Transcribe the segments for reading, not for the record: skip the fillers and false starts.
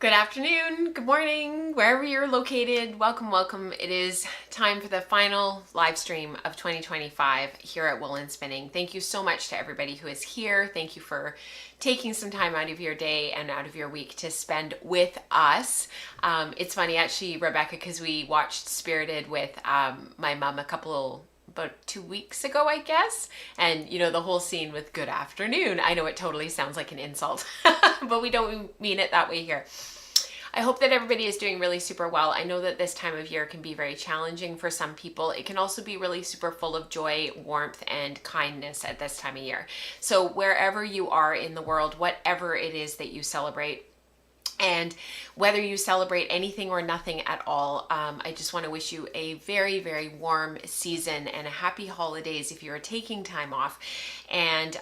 Good afternoon, good morning, wherever you're located. Welcome, welcome. It is time for the final live stream of 2025 here at Wool and Spinning. Thank you so much to everybody who is here. Thank you for taking some time out of your day and out of your week to spend with us. It's funny, actually, Rebecca, because we watched Spirited with my mom about 2 weeks ago, I guess. And you know, the whole scene with good afternoon. I know it totally sounds like an insult, but we don't mean it that way here. I hope that everybody is doing really super well. I know that this time of year can be very challenging for some people. It can also be really super full of joy, warmth, and kindness at this time of year. So wherever you are in the world, whatever it is that you celebrate, and whether you celebrate anything or nothing at all, I just want to wish you a very, very warm season and a happy holidays if you're taking time off. And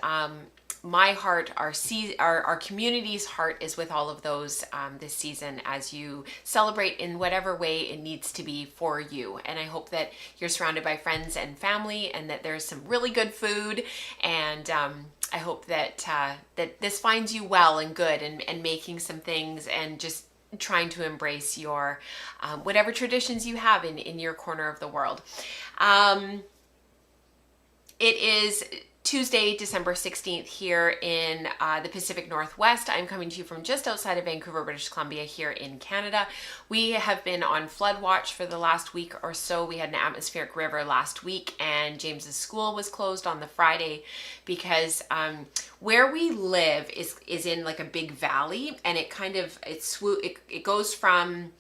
my heart, our community's heart is with all of those this season as you celebrate in whatever way it needs to be for you. And I hope that you're surrounded by friends and family and that there's some really good food. And I hope that that this finds you well and good and making some things and just trying to embrace your whatever traditions you have in your corner of the world. It is Tuesday, December 16th here in the Pacific Northwest. I'm coming to you from just outside of Vancouver, British Columbia here in Canada. We have been on flood watch for the last week or so. We had an atmospheric river last week and James's school was closed on the Friday because where we live is in like a big valley, and it goes from,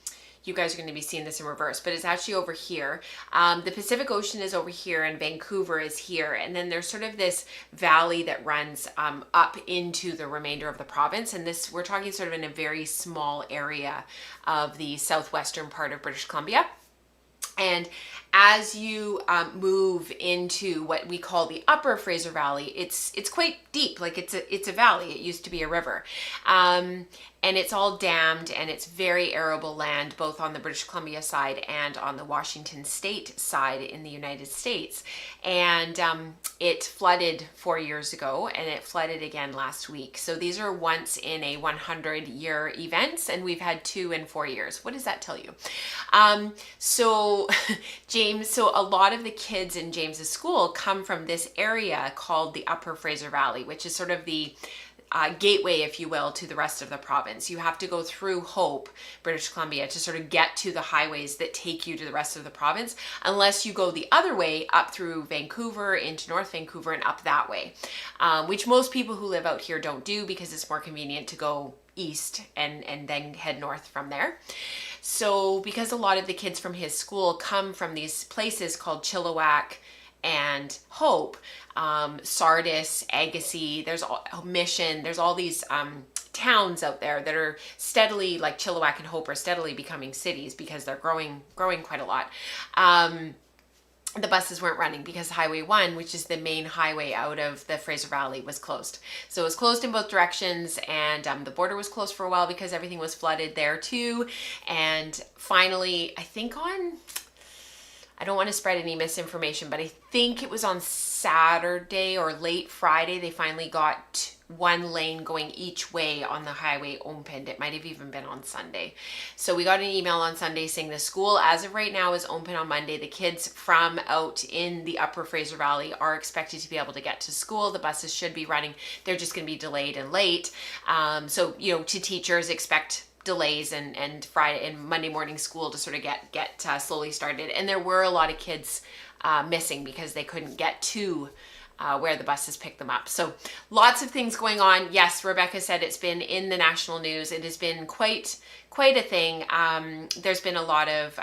you guys are going to be seeing this in reverse, but it's actually over here. The Pacific Ocean is over here and Vancouver is here. And then there's sort of this valley that runs up into the remainder of the province. And we're talking sort of in a very small area of the southwestern part of British Columbia. And as you move into what we call the upper Fraser Valley, it's quite deep. Like it's a valley. It used to be a river. And it's all dammed and it's very arable land, both on the British Columbia side and on the Washington state side in the United States. And it flooded 4 years ago and it flooded again last week. So these are once in a 100-year events, and we've had 2 in 4 years. What does that tell you? So a lot of the kids in James's school come from this area called the Upper Fraser Valley, which is sort of the gateway, if you will, to the rest of the province. You have to go through Hope, British Columbia, to sort of get to the highways that take you to the rest of the province, unless you go the other way up through Vancouver into North Vancouver and up that way, which most people who live out here don't do because it's more convenient to go east and then head north from there. So because a lot of the kids from his school come from these places called Chilliwack and Hope, Sardis, Agassiz, there's Mission, there's all these towns out there that are steadily, like Chilliwack and Hope, are steadily becoming cities because they're growing quite a lot. The buses weren't running because Highway 1, which is the main highway out of the Fraser Valley, was closed. So it was closed in both directions, and the border was closed for a while because everything was flooded there too. And finally, I think I don't want to spread any misinformation, but I think it was on Saturday or late Friday, they finally got one lane going each way on the highway opened. It might have even been on Sunday. So we got an email on Sunday saying the school as of right now is open on Monday. The kids from out in the Upper Fraser Valley are expected to be able to get to school. The buses should be running. They're just going to be delayed and late. So, you know, to teachers, expect delays and Friday and Monday morning school to sort of get slowly started. And there were a lot of kids missing because they couldn't get to where the buses pick them up. So lots of things going on. Yes, Rebecca said it's been in the national news. It has been quite a thing. There's been a lot of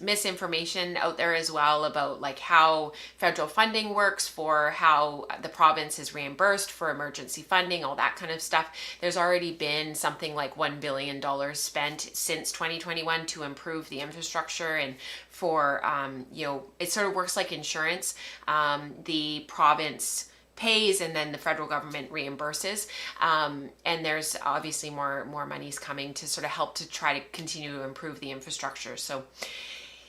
misinformation out there as well about like how federal funding works, for how the province is reimbursed for emergency funding, all that kind of stuff. There's already been something like $1 billion spent since 2021 to improve the infrastructure and for, you know, it sort of works like insurance. The province pays and then the federal government reimburses, and there's obviously more monies coming to sort of help to try to continue to improve the infrastructure. So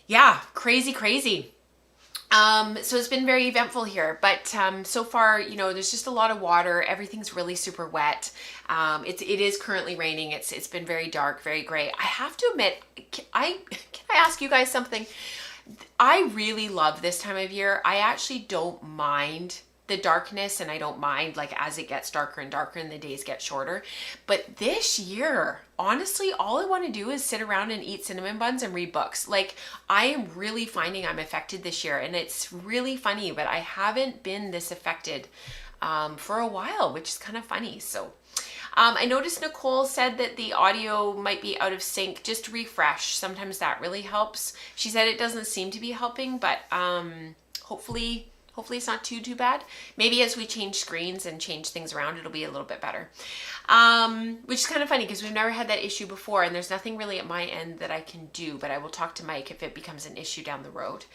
yeah, crazy. So it's been very eventful here, but so far, there's just a lot of water. Everything's really super wet. It is currently raining. It's been very dark, very gray. I have to admit, can I ask you guys something? I really love this time of year. I actually don't mind the darkness, and I don't mind like as it gets darker and darker and the days get shorter. But this year, honestly, all I want to do is sit around and eat cinnamon buns and read books. Like, I am really finding I'm affected this year, and it's really funny, but I haven't been this affected for a while, which is kind of funny. So I noticed Nicole said that the audio might be out of sync. Just refresh. Sometimes that really helps. She said it doesn't seem to be helping, but hopefully it's not too bad. Maybe as we change screens and change things around, it'll be a little bit better. Which is kind of funny because we've never had that issue before, and there's nothing really at my end that I can do, but I will talk to Mike if it becomes an issue down the road.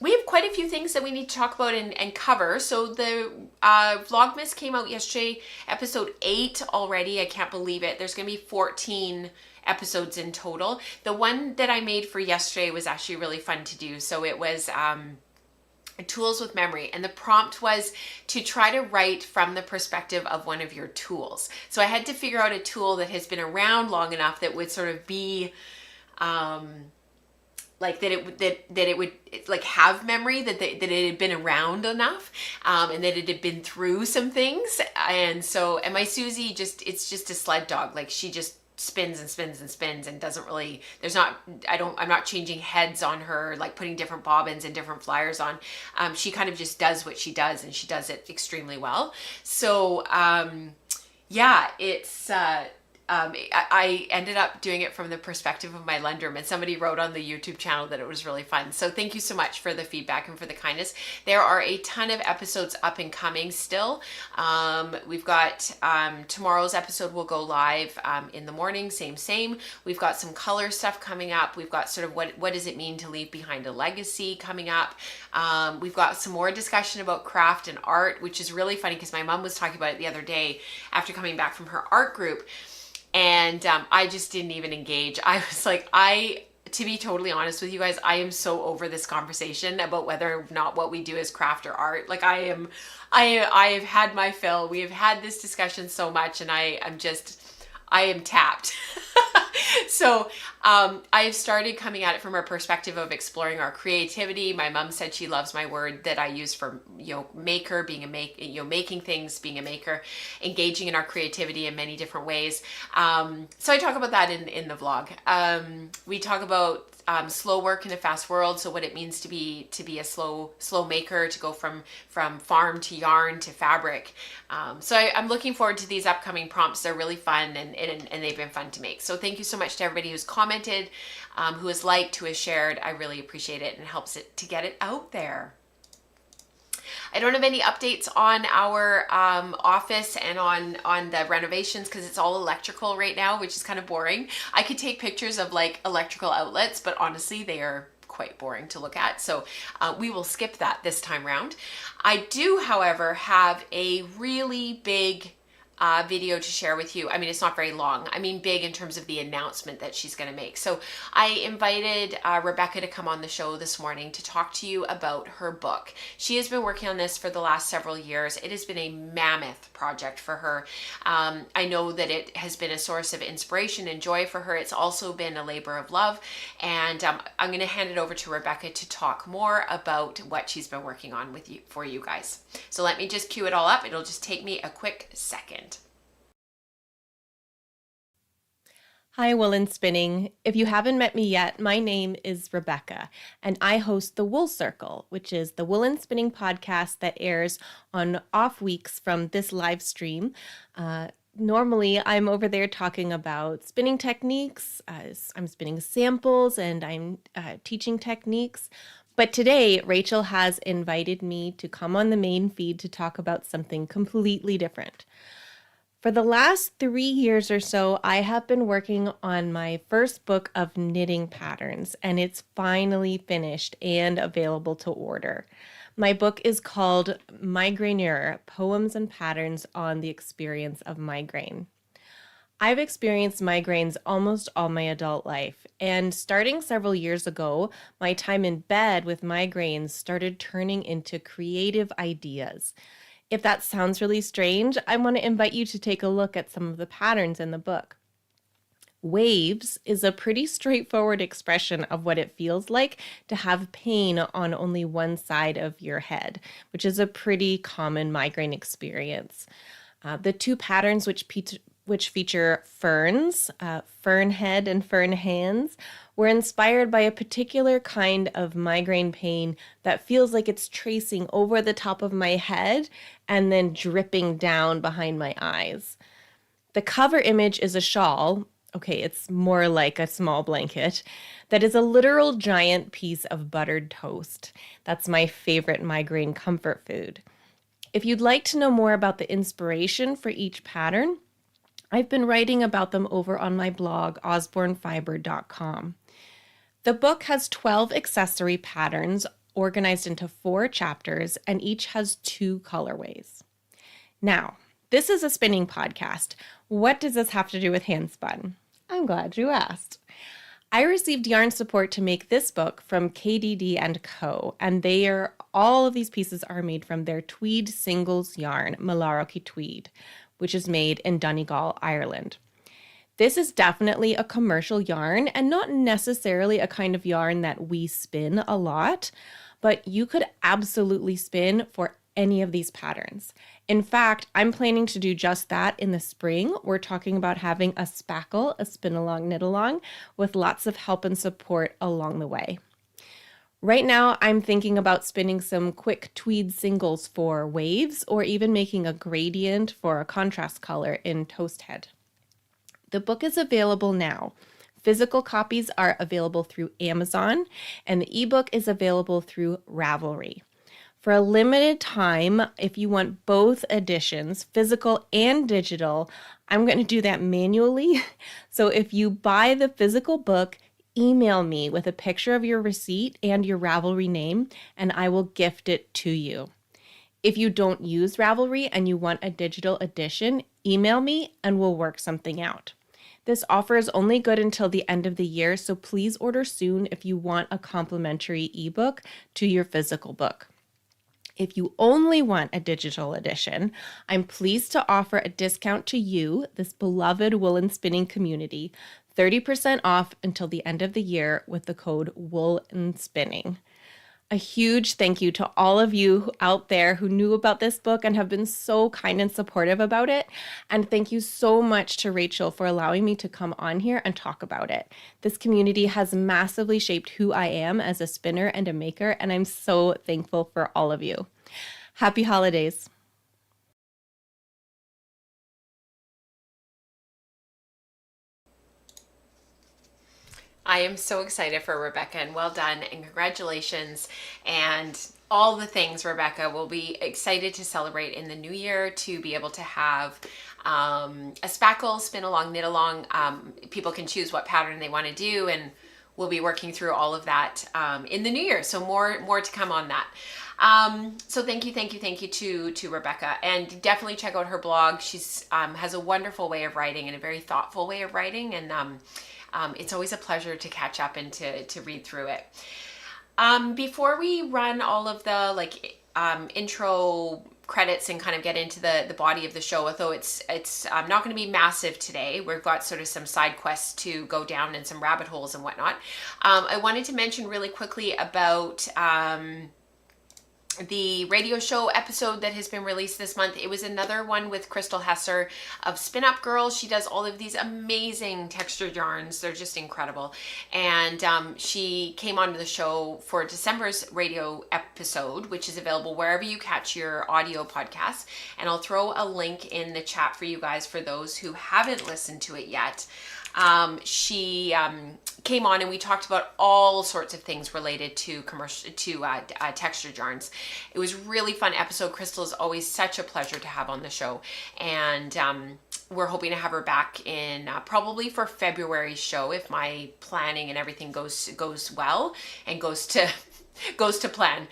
We have quite a few things that we need to talk about and cover. So the Vlogmas came out yesterday, episode 8 already. I can't believe it. There's going to be 14 episodes in total. The one that I made for yesterday was actually really fun to do. So it was tools with memory, and the prompt was to try to write from the perspective of one of your tools. So I had to figure out a tool that has been around long enough that would sort of be like that it would like have memory, that it had been around enough, and that it had been through some things. And my Susie it's just a sled dog. Like, she just spins and spins and spins and doesn't really, I'm not changing heads on her, like putting different bobbins and different flyers on. She kind of just does what she does, and she does it extremely well. So yeah, it's I ended up doing it from the perspective of my Lundrum, and somebody wrote on the YouTube channel that it was really fun. So thank you so much for the feedback and for the kindness. There are a ton of episodes up and coming still. We've got tomorrow's episode will go live in the morning, same. We've got some color stuff coming up. We've got sort of what does it mean to leave behind a legacy coming up. We've got some more discussion about craft and art, which is really funny because my mom was talking about it the other day after coming back from her art group. And I just didn't even engage. I was like, to be totally honest with you guys, I am so over this conversation about whether or not what we do is craft or art. Like, I have had my fill. We have had this discussion so much, and I am tapped. So I've started coming at it from a perspective of exploring our creativity. My mom said she loves my word that I use for, maker, making things, being a maker, engaging in our creativity in many different ways. So I talk about that in the vlog. We talk about slow work in a fast world. So what it means to be a slow maker, to go from farm to yarn to fabric. So I'm looking forward to these upcoming prompts. They're really fun, and they've been fun to make. So thank you so much to everybody who's commented, who has liked, who has shared. I really appreciate it, and it helps it to get it out there. I don't have any updates on our office and on the renovations because it's all electrical right now, which is kind of boring. I could take pictures of like electrical outlets, but honestly, they are quite boring to look at. So we will skip that this time round. I do, however, have a really big video to share with you. I mean, it's not very long. I mean, big in terms of the announcement that she's going to make. So I invited Rebecca to come on the show this morning to talk to you about her book. She has been working on this for the last several years. It has been a mammoth project for her. I know that it has been a source of inspiration and joy for her. It's also been a labor of love. And I'm going to hand it over to Rebecca to talk more about what she's been working on for you guys. So let me just cue it all up. It'll just take me a quick second. Hi, Wool and Spinning. If you haven't met me yet, my name is Rebecca, and I host the Wool Circle, which is the Wool and Spinning podcast that airs on off weeks from this live stream. Normally, I'm over there talking about spinning techniques. I'm spinning samples, and I'm teaching techniques. But today, Rachel has invited me to come on the main feed to talk about something completely different. For the last 3 years or so, I have been working on my first book of knitting patterns, and it's finally finished and available to order. My book is called Migraineur: Poems and Patterns on the Experience of Migraine. I've experienced migraines almost all my adult life, and starting several years ago, my time in bed with migraines started turning into creative ideas. If that sounds really strange, I want to invite you to take a look at some of the patterns in the book. Waves is a pretty straightforward expression of what it feels like to have pain on only one side of your head, which is a pretty common migraine experience. The two patterns which feature ferns, fern head and fern hands, were inspired by a particular kind of migraine pain that feels like it's tracing over the top of my head and then dripping down behind my eyes. The cover image is a shawl. Okay, it's more like a small blanket that is a literal giant piece of buttered toast. That's my favorite migraine comfort food. If you'd like to know more about the inspiration for each pattern, I've been writing about them over on my blog, osbornefiber.com. The book has 12 accessory patterns organized into 4 chapters, and each has 2 colorways. Now, this is a spinning podcast. What does this have to do with handspun? I'm glad you asked. I received yarn support to make this book from KDD & Co. And all of these pieces are made from their tweed singles yarn, Malarkey Tweed, which is made in Donegal, Ireland. This is definitely a commercial yarn and not necessarily a kind of yarn that we spin a lot, but you could absolutely spin for any of these patterns. In fact, I'm planning to do just that in the spring. We're talking about having a spackle, a spin along, knit along, with lots of help and support along the way. Right now, I'm thinking about spinning some quick tweed singles for waves or even making a gradient for a contrast color in toast head. The book is available now. Physical copies are available through Amazon, and the ebook is available through Ravelry. For a limited time, if you want both editions, physical and digital, I'm going to do that manually. So if you buy the physical book, email me with a picture of your receipt and your Ravelry name, and I will gift it to you. If you don't use Ravelry and you want a digital edition, email me and we'll work something out. This offer is only good until the end of the year, so please order soon if you want a complimentary ebook to your physical book. If you only want a digital edition, I'm pleased to offer a discount to you, this beloved woolen spinning community, 30% off until the end of the year with the code WOOLENSPINNING. A huge thank you to all of you out there who knew about this book and have been so kind and supportive about it. And thank you so much to Rachel for allowing me to come on here and talk about it. This community has massively shaped who I am as a spinner and a maker, and I'm so thankful for all of you. Happy holidays. I am so excited for Rebecca, and well done and congratulations and all the things, Rebecca. We'll be excited to celebrate in the new year, to be able to have a spackle, spin along, knit along. People can choose what pattern they want to do, and we'll be working through all of that in the new year. So more to come on that. So thank you to Rebecca, and definitely check out her blog. She's has a wonderful way of writing and a very thoughtful way of writing, and it's always a pleasure to catch up and to read through it. Before we run all of the intro credits and kind of get into the body of the show, although it's not going to be massive today, we've got sort of some side quests to go down and some rabbit holes and whatnot. I wanted to mention really quickly about the radio show episode that has been released this month. It was another one with Crystal Hesser of Spin Up Girls. She does all of these amazing textured yarns. They're just incredible. And she came onto the show for December's radio episode, which is available wherever you catch your audio podcasts. And I'll throw a link in the chat for you guys for those who haven't listened to it yet. She came on and we talked about all sorts of things related to textured yarns. It was a really fun episode. Crystal is always such a pleasure to have on the show, and we're hoping to have her back in probably for February's show if my planning and everything goes well and goes to plan.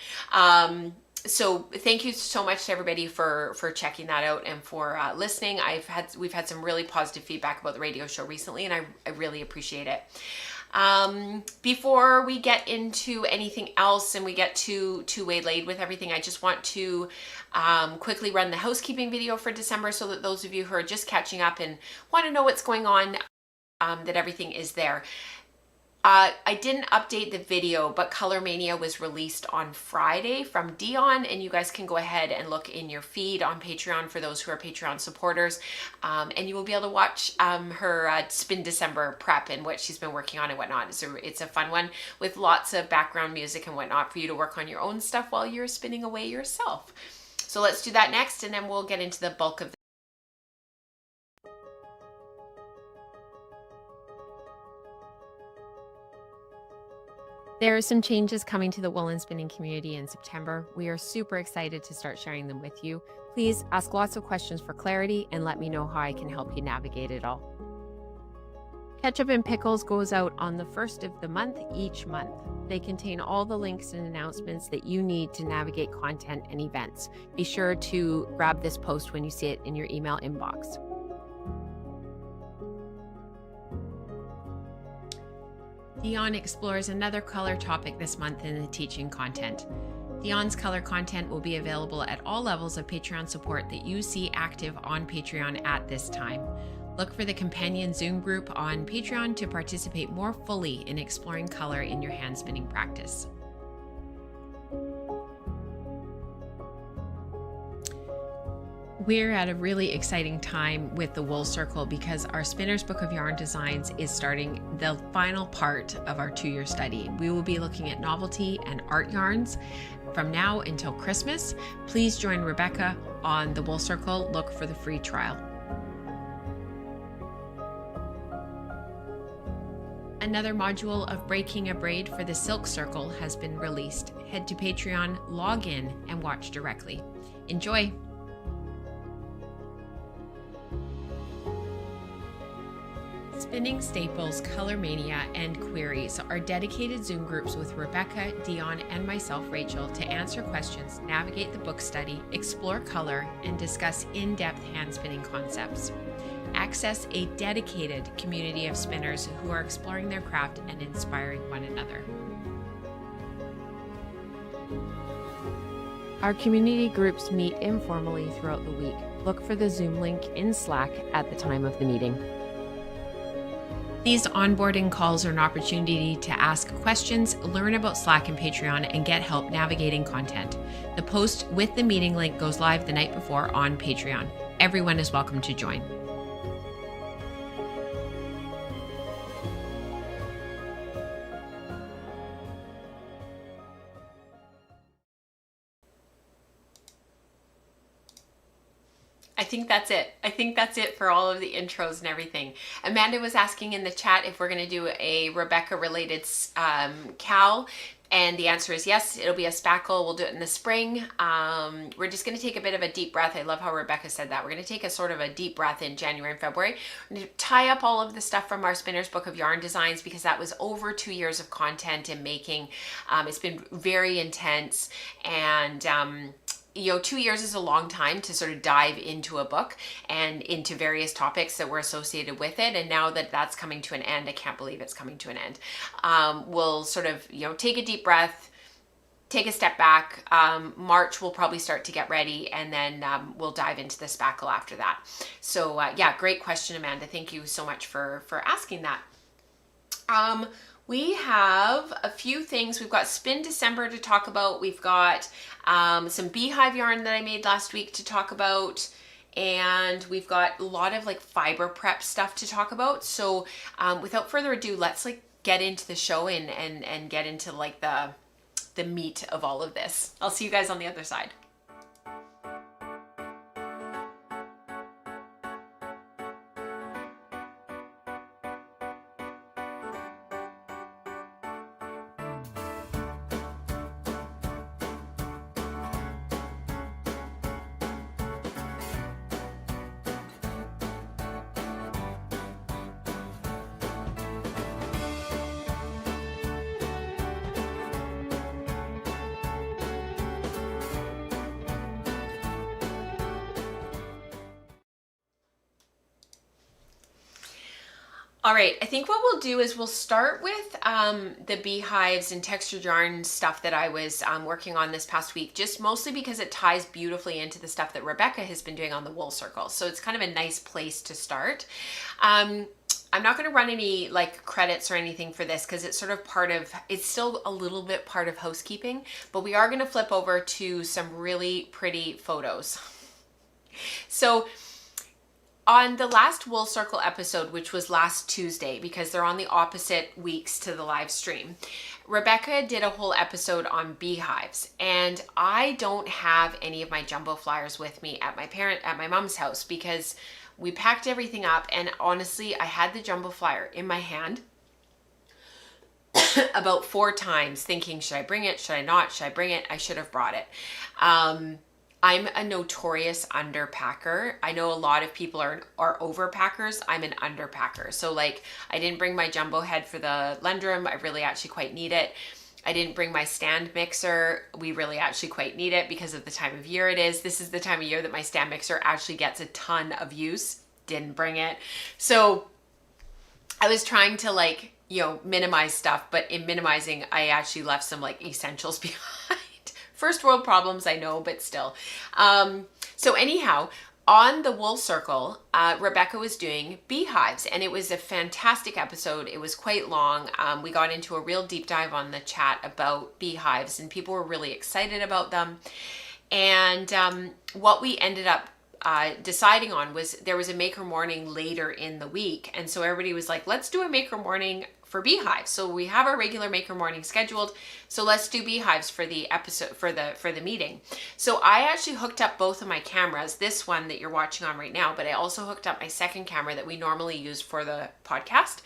So thank you so much to everybody for checking that out and for listening. We've had some really positive feedback about the radio show recently, and I really appreciate it. Before we get into anything else and we get too waylaid with everything, I just want to quickly run the housekeeping video for December so that those of you who are just catching up and want to know what's going on, that everything is there. I didn't update the video, but Color Mania was released on Friday from Dion, and you guys can go ahead and look in your feed on Patreon for those who are Patreon supporters, and you will be able to watch her spinDecember prep and what she's been working on and whatnot. It's a fun one with lots of background music and whatnot for you to work on your own stuff while you're spinning away yourself. So let's do that next, and then we'll get into the bulk of the There are some changes coming to the woolen spinning community in September. We are super excited to start sharing them with you. Please ask lots of questions for clarity and let me know how I can help you navigate it all. Ketchup and Pickles goes out on the first of the month each month. They contain all the links and announcements that you need to navigate content and events. Be sure to grab this post when you see it in your email inbox. Dion explores another color topic this month in the teaching content. Dion's color content will be available at all levels of Patreon support that you see active on Patreon at this time. Look for the companion Zoom group on Patreon to participate more fully in exploring color in your hand spinning practice. We're at a really exciting time with the Wool Circle because our Spinner's Book of Yarn Designs is starting the final part of our 2-year study. We will be looking at novelty and art yarns from now until Christmas. Please join Rebecca on the Wool Circle. Look for the free trial. Another module of Breaking a Braid for the Silk Circle has been released. Head to Patreon, log in, and watch directly. Enjoy! Spinning Staples, Color Mania, and Queries are dedicated Zoom groups with Rebecca, Dion, and myself, Rachel, to answer questions, navigate the book study, explore color, and discuss in-depth hand spinning concepts. Access a dedicated community of spinners who are exploring their craft and inspiring one another. Our community groups meet informally throughout the week. Look for the Zoom link in Slack at the time of the meeting. These onboarding calls are an opportunity to ask questions, learn about Slack and Patreon, and get help navigating content. The post with the meeting link goes live the night before on Patreon. Everyone is welcome to join. I think that's it. I think that's it for all of the intros and everything. Amanda was asking in the chat if we're going to do a Rebecca related cowl. And the answer is yes, it'll be a spackle. We'll do it in the spring. We're just going to take a bit of a deep breath. I love how Rebecca said that. We're going to take a sort of a deep breath in January and February. We're going to tie up all of the stuff from our Spinner's Book of Yarn Designs because that was over 2 years of content and making. It's been very intense, and 2 years is a long time to sort of dive into a book and into various topics that were associated with it. And now that that's coming to an end, I can't believe it's coming to an end. We'll sort of, take a deep breath, take a step back. March, we'll probably start to get ready, and then we'll dive into the spackle after that. So yeah, great question, Amanda. Thank you so much for asking that. We have a few things. We've got spinDecember to talk about. We've got some beehive yarn that I made last week to talk about. And we've got a lot of fiber prep stuff to talk about. So without further ado, let's get into the show and get into the meat of all of this. I'll see you guys on the other side. All right, I think what we'll do is we'll start with the beehives and textured yarn stuff that I was working on this past week, just mostly because it ties beautifully into the stuff that Rebecca has been doing on the wool circle. So it's kind of a nice place to start. I'm not going to run any like credits or anything for this because it's sort of it's still a little bit part of housekeeping, but we are going to flip over to some really pretty photos. So on the last Wool Circle episode, which was last Tuesday, because they're on the opposite weeks to the live stream, Rebecca did a whole episode on beehives, and I don't have any of my jumbo flyers with me at my mom's house because we packed everything up, and honestly, I had the jumbo flyer in my hand about 4 times thinking, should I bring it? Should I not? Should I bring it? I should have brought it. I'm a notorious underpacker. I know a lot of people are overpackers. I'm an underpacker. So like I didn't bring my jumbo head for the Lendrum. I really actually quite need it. I didn't bring my stand mixer. We really actually quite need it because of the time of year it is. This is the time of year that my stand mixer actually gets a ton of use. Didn't bring it. So I was trying to like, minimize stuff, but in minimizing, I actually left some like essentials behind. First world problems, I know, but still. So anyhow, on the Wool Circle, Rebecca was doing beehives, and it was a fantastic episode. It was quite long. We got into a real deep dive on the chat about beehives, and people were really excited about them. And what we ended up deciding on was there was a maker morning later in the week, and so everybody was like, let's do a maker morning for beehives. So we have our regular maker morning scheduled, so let's do beehives for the episode, for the meeting. So I actually hooked up both of my cameras, this one that you're watching on right now, but I also hooked up my second camera that we normally use for the podcast.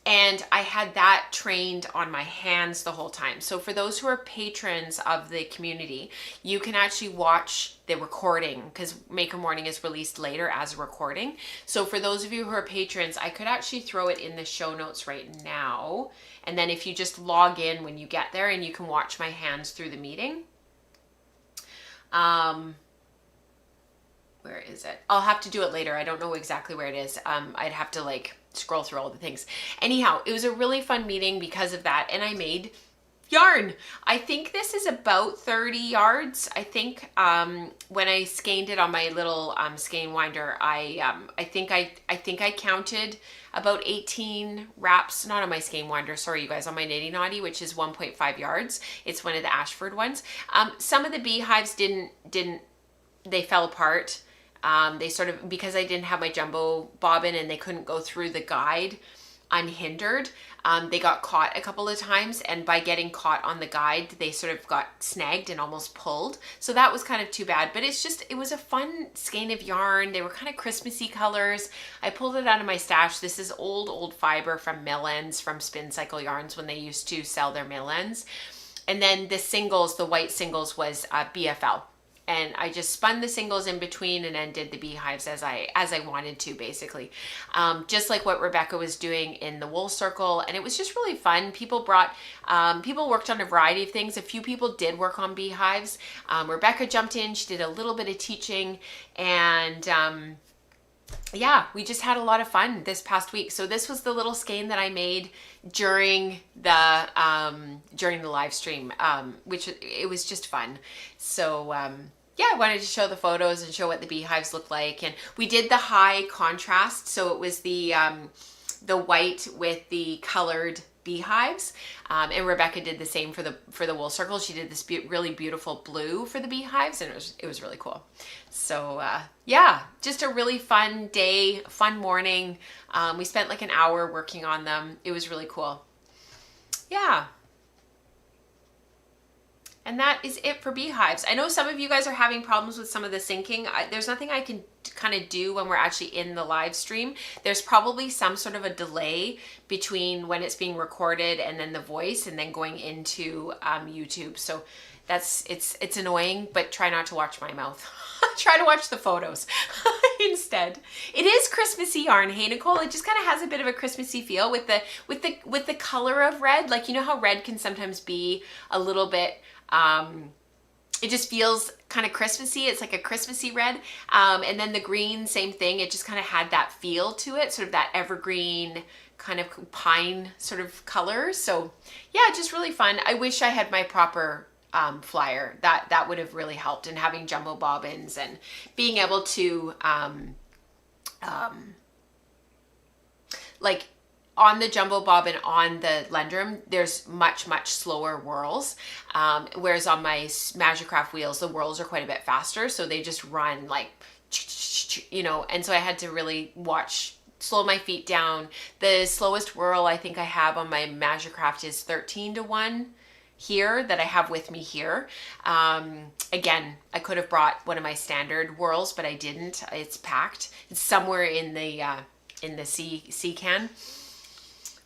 And I had that trained on my hands the whole time. So for those who are patrons of the community, you can actually watch the recording because Maker Morning is released later as a recording. So for those of you who are patrons, I could actually throw it in the show notes right now. And then if you just log in when you get there, and you can watch my hands through the meeting. Where is it? I'll have to do it later. I don't know exactly where it is. I'd have to like scroll through all the things. Anyhow, it was a really fun meeting because of that, and I made yarn. I think this is about 30 yards. I think when I skeined it on my little skein winder, I think I counted about 18 wraps, not on my skein winder, sorry you guys, on my Nitty Naughty, which is 1.5 yards. It's one of the Ashford ones. Some of the beehives they fell apart. They sort of, because I didn't have my jumbo bobbin and they couldn't go through the guide unhindered, they got caught a couple of times, and by getting caught on the guide, they sort of got snagged and almost pulled. So that was kind of too bad, but it was a fun skein of yarn. They were kind of Christmassy colors. I pulled it out of my stash. This is old fiber from Mill Ends, from Spin Cycle Yarns when they used to sell their Mill Ends. And then the singles, the white singles, was BFL. And I just spun the singles in between and then did the beehives as I wanted to, basically. Just like what Rebecca was doing in the Wool Circle. And it was just really fun. People worked on a variety of things. A few people did work on beehives. Rebecca jumped in. She did a little bit of teaching. And yeah, we just had a lot of fun this past week. So this was the little skein that I made during the live stream, which it was just fun. So yeah, I wanted to show the photos and show what the beehives look like. And we did the high contrast, so it was the white with the colored beehives, and Rebecca did the same for the Wool Circle. She did this really beautiful blue for the beehives, and it was really cool. So yeah, just a really fun day, fun morning. We spent like an hour working on them. It was really cool. Yeah. And that is it for beehives. I know some of you guys are having problems with some of the syncing. There's nothing I can kind of do when we're actually in the live stream. There's probably some sort of a delay between when it's being recorded and then the voice and then going into YouTube. So it's annoying, but try not to watch my mouth. Try to watch the photos instead. It is Christmassy yarn, hey Nicole? It just kind of has a bit of a Christmassy feel with the color of red. Like, you know how red can sometimes be a little bit it just feels kind of Christmassy. It's like a Christmassy red. And then the green, same thing. It just kind of had that feel to it, sort of that evergreen kind of pine sort of color. So yeah, just really fun. I wish I had my proper flyer. That would have really helped, and having jumbo bobbins and being able to like on the jumbo bobbin on the Lendrum, there's much slower whirls, whereas on my Magicraft wheels, the whirls are quite a bit faster, so they just run like, you know, and so I had to really slow my feet down. The slowest whirl I think I have on my Magicraft is 13-1 here that I have with me here. Again, I could have brought one of my standard whirls, but I didn't. It's packed. It's somewhere in the sea can.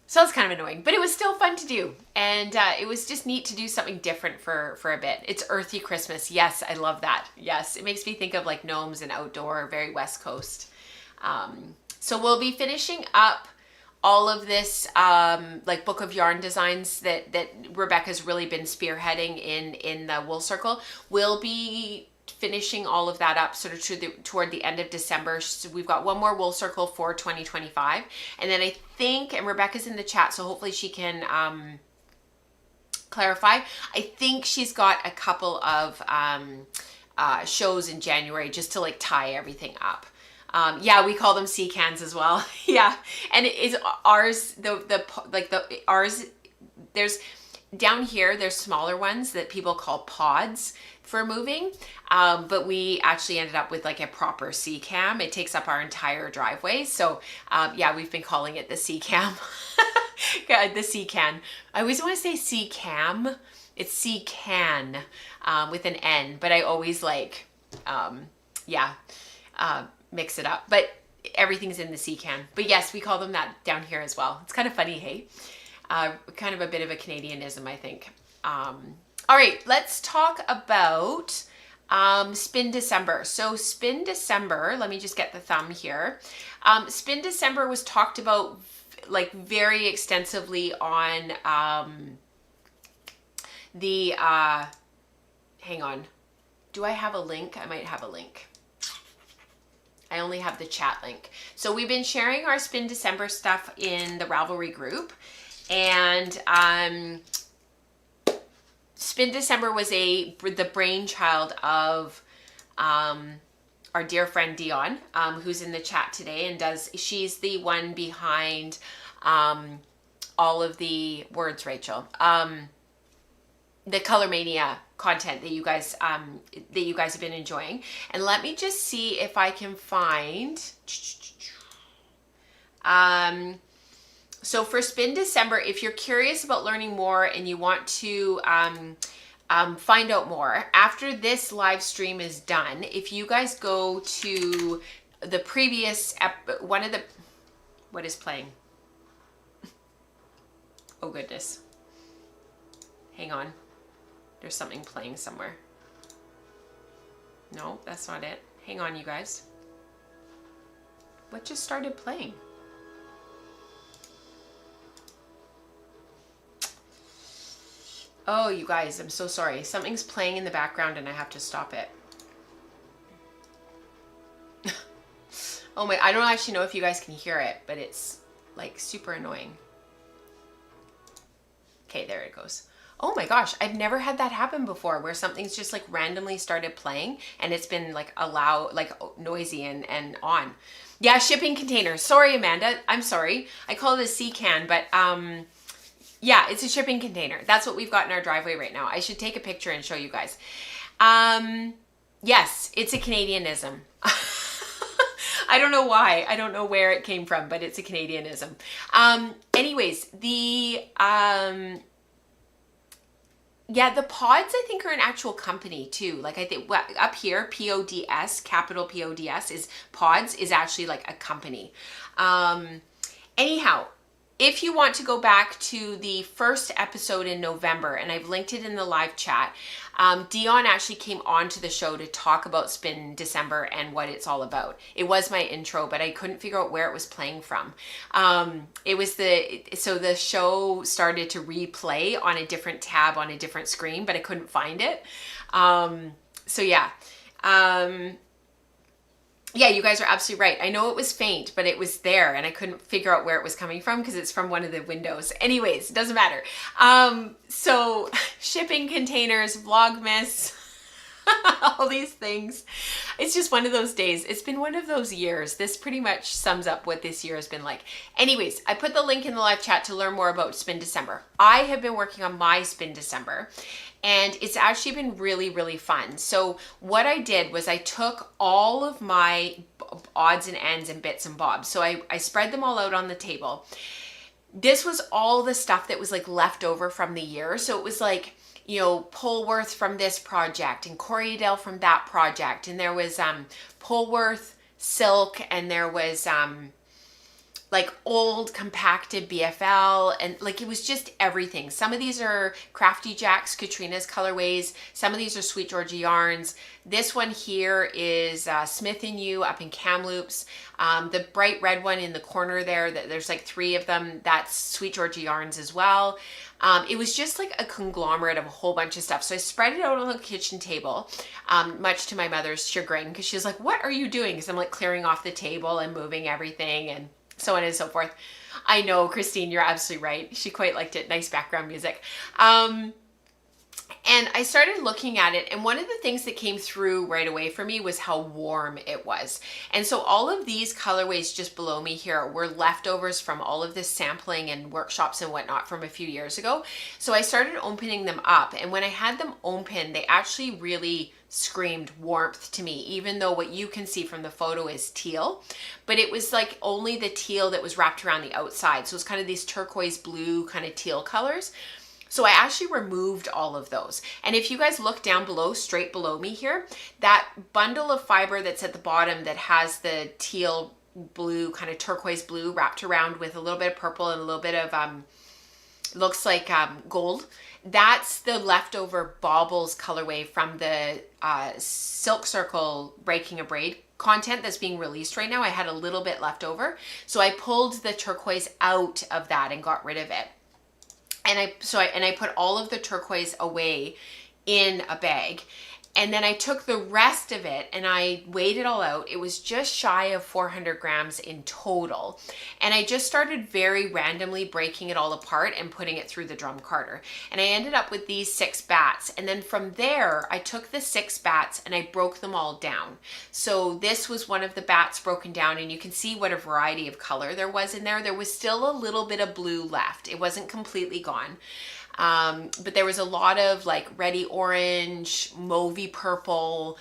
So it's kind of annoying, but it was still fun to do. And it was just neat to do something different for a bit. It's earthy Christmas. Yes, I love that. Yes, it makes me think of like gnomes and outdoor, very West Coast. So we'll be finishing up all of this like book of yarn designs that Rebecca's really been spearheading in the Wool Circle. We'll be finishing all of that up sort of toward the end of December. So we've got one more Wool Circle for 2025. And then I think, and Rebecca's in the chat, so hopefully she can clarify. I think she's got a couple of shows in January just to like tie everything up. Yeah, we call them sea cans as well. Yeah. And it is ours, ours, there's down here, there's smaller ones that people call pods for moving. But we actually ended up with like a proper sea cam. It takes up our entire driveway. So yeah, we've been calling it the sea cam, the sea can. I always want to say sea cam. It's sea can with an N, but I always like, mix it up. But everything's in the sea can. But yes, we call them that down here as well. It's kind of funny, hey? Kind of a bit of a Canadianism, I think. All right, let's talk about spinDecember. So spinDecember, let me just get the thumb here. spinDecember was talked about like very extensively on hang on. Do I have a link? I might have a link. I only have the chat link. So we've been sharing our spinDecember stuff in the Ravelry group, and spinDecember was the brainchild of our dear friend Dion, who's in the chat today, and she's the one behind all of the words, Rachel. The Color Mania content that you guys have been enjoying. And let me just see if I can find so for spinDecember, if you're curious about learning more and you want to find out more after this live stream is done, if you guys go to the previous what is playing? Oh goodness, hang on. There's something playing somewhere. No, that's not it. Hang on, you guys. What just started playing? Oh, you guys, I'm so sorry. Something's playing in the background and I have to stop it. Oh my, I don't actually know if you guys can hear it, but it's like super annoying. Okay, there it goes. Oh my gosh, I've never had that happen before where something's just like randomly started playing and it's been like noisy and on. Yeah, shipping containers. Sorry, Amanda. I'm sorry. I call it a sea can, but yeah, it's a shipping container. That's what we've got in our driveway right now. I should take a picture and show you guys. Yes, it's a Canadianism. I don't know why. I don't know where it came from, but it's a Canadianism. Anyways, yeah, the pods, I think, are an actual company too. Like I think up here, PODS, capital PODS is pods is actually like a company. Anyhow, If you want to go back to the first episode in November, and I've linked it in the live chat, Dion actually came onto the show to talk about spinDecember and what it's all about. It was my intro, but I couldn't figure out where it was playing from. So the show started to replay on a different tab on a different screen, but I couldn't find it. So yeah. Yeah, you guys are absolutely right. I know it was faint, but it was there and I couldn't figure out where it was coming from because it's from one of the windows. Anyways, it doesn't matter. So shipping containers, Vlogmas, all these things. It's just one of those days. It's been one of those years. This pretty much sums up what this year has been like. Anyways, I put the link in the live chat to learn more about spinDecember. I have been working on my spinDecember, and it's actually been really, really fun. So what I did was I took all of my odds and ends and bits and bobs. So I spread them all out on the table. This was all the stuff that was like left over from the year. So it was like, you know, Polworth from this project and Corriedale from that project. And there was Polworth silk, and there was like old compacted BFL, and like it was just everything. Some of these are Crafty Jack's Katrina's colorways. Some of these are Sweet Georgia yarns. This one here is Smith & You up in Kamloops. The bright red one in the corner there, there's like 3 of them. That's Sweet Georgia yarns as well. It was just like a conglomerate of a whole bunch of stuff. So I spread it out on the kitchen table, much to my mother's chagrin, because she was like, what are you doing? Because I'm like clearing off the table and moving everything and so on and so forth. I know, Christine, you're absolutely right. She quite liked it. Nice background music. And I started looking at it, and one of the things that came through right away for me was how warm it was. And so all of these colorways just below me here were leftovers from all of this sampling and workshops and whatnot from a few years ago. So I started opening them up, and when I had them open, they actually really screamed warmth to me, even though what you can see from the photo is teal, but it was like only the teal that was wrapped around the outside. So it's kind of these turquoise blue kind of teal colors. So I actually removed all of those. And if you guys look down below, straight below me here, that bundle of fiber that's at the bottom that has the teal blue, kind of turquoise blue wrapped around with a little bit of purple and a little bit of, looks like gold. That's the leftover baubles colorway from the Silk Circle Breaking a Braid content that's being released right now. I had a little bit left over. So I pulled the turquoise out of that and got rid of it. And I put all of the turquoise away in a bag. And then I took the rest of it and I weighed it all out. It was just shy of 400 grams in total. And I just started very randomly breaking it all apart and putting it through the drum carter. And I ended up with these 6 bats. And then from there, I took the 6 bats and I broke them all down. So this was one of the bats broken down, and you can see what a variety of color there was in there. There was still a little bit of blue left. It wasn't completely gone. But there was a lot of like reddy orange, mauvey purple.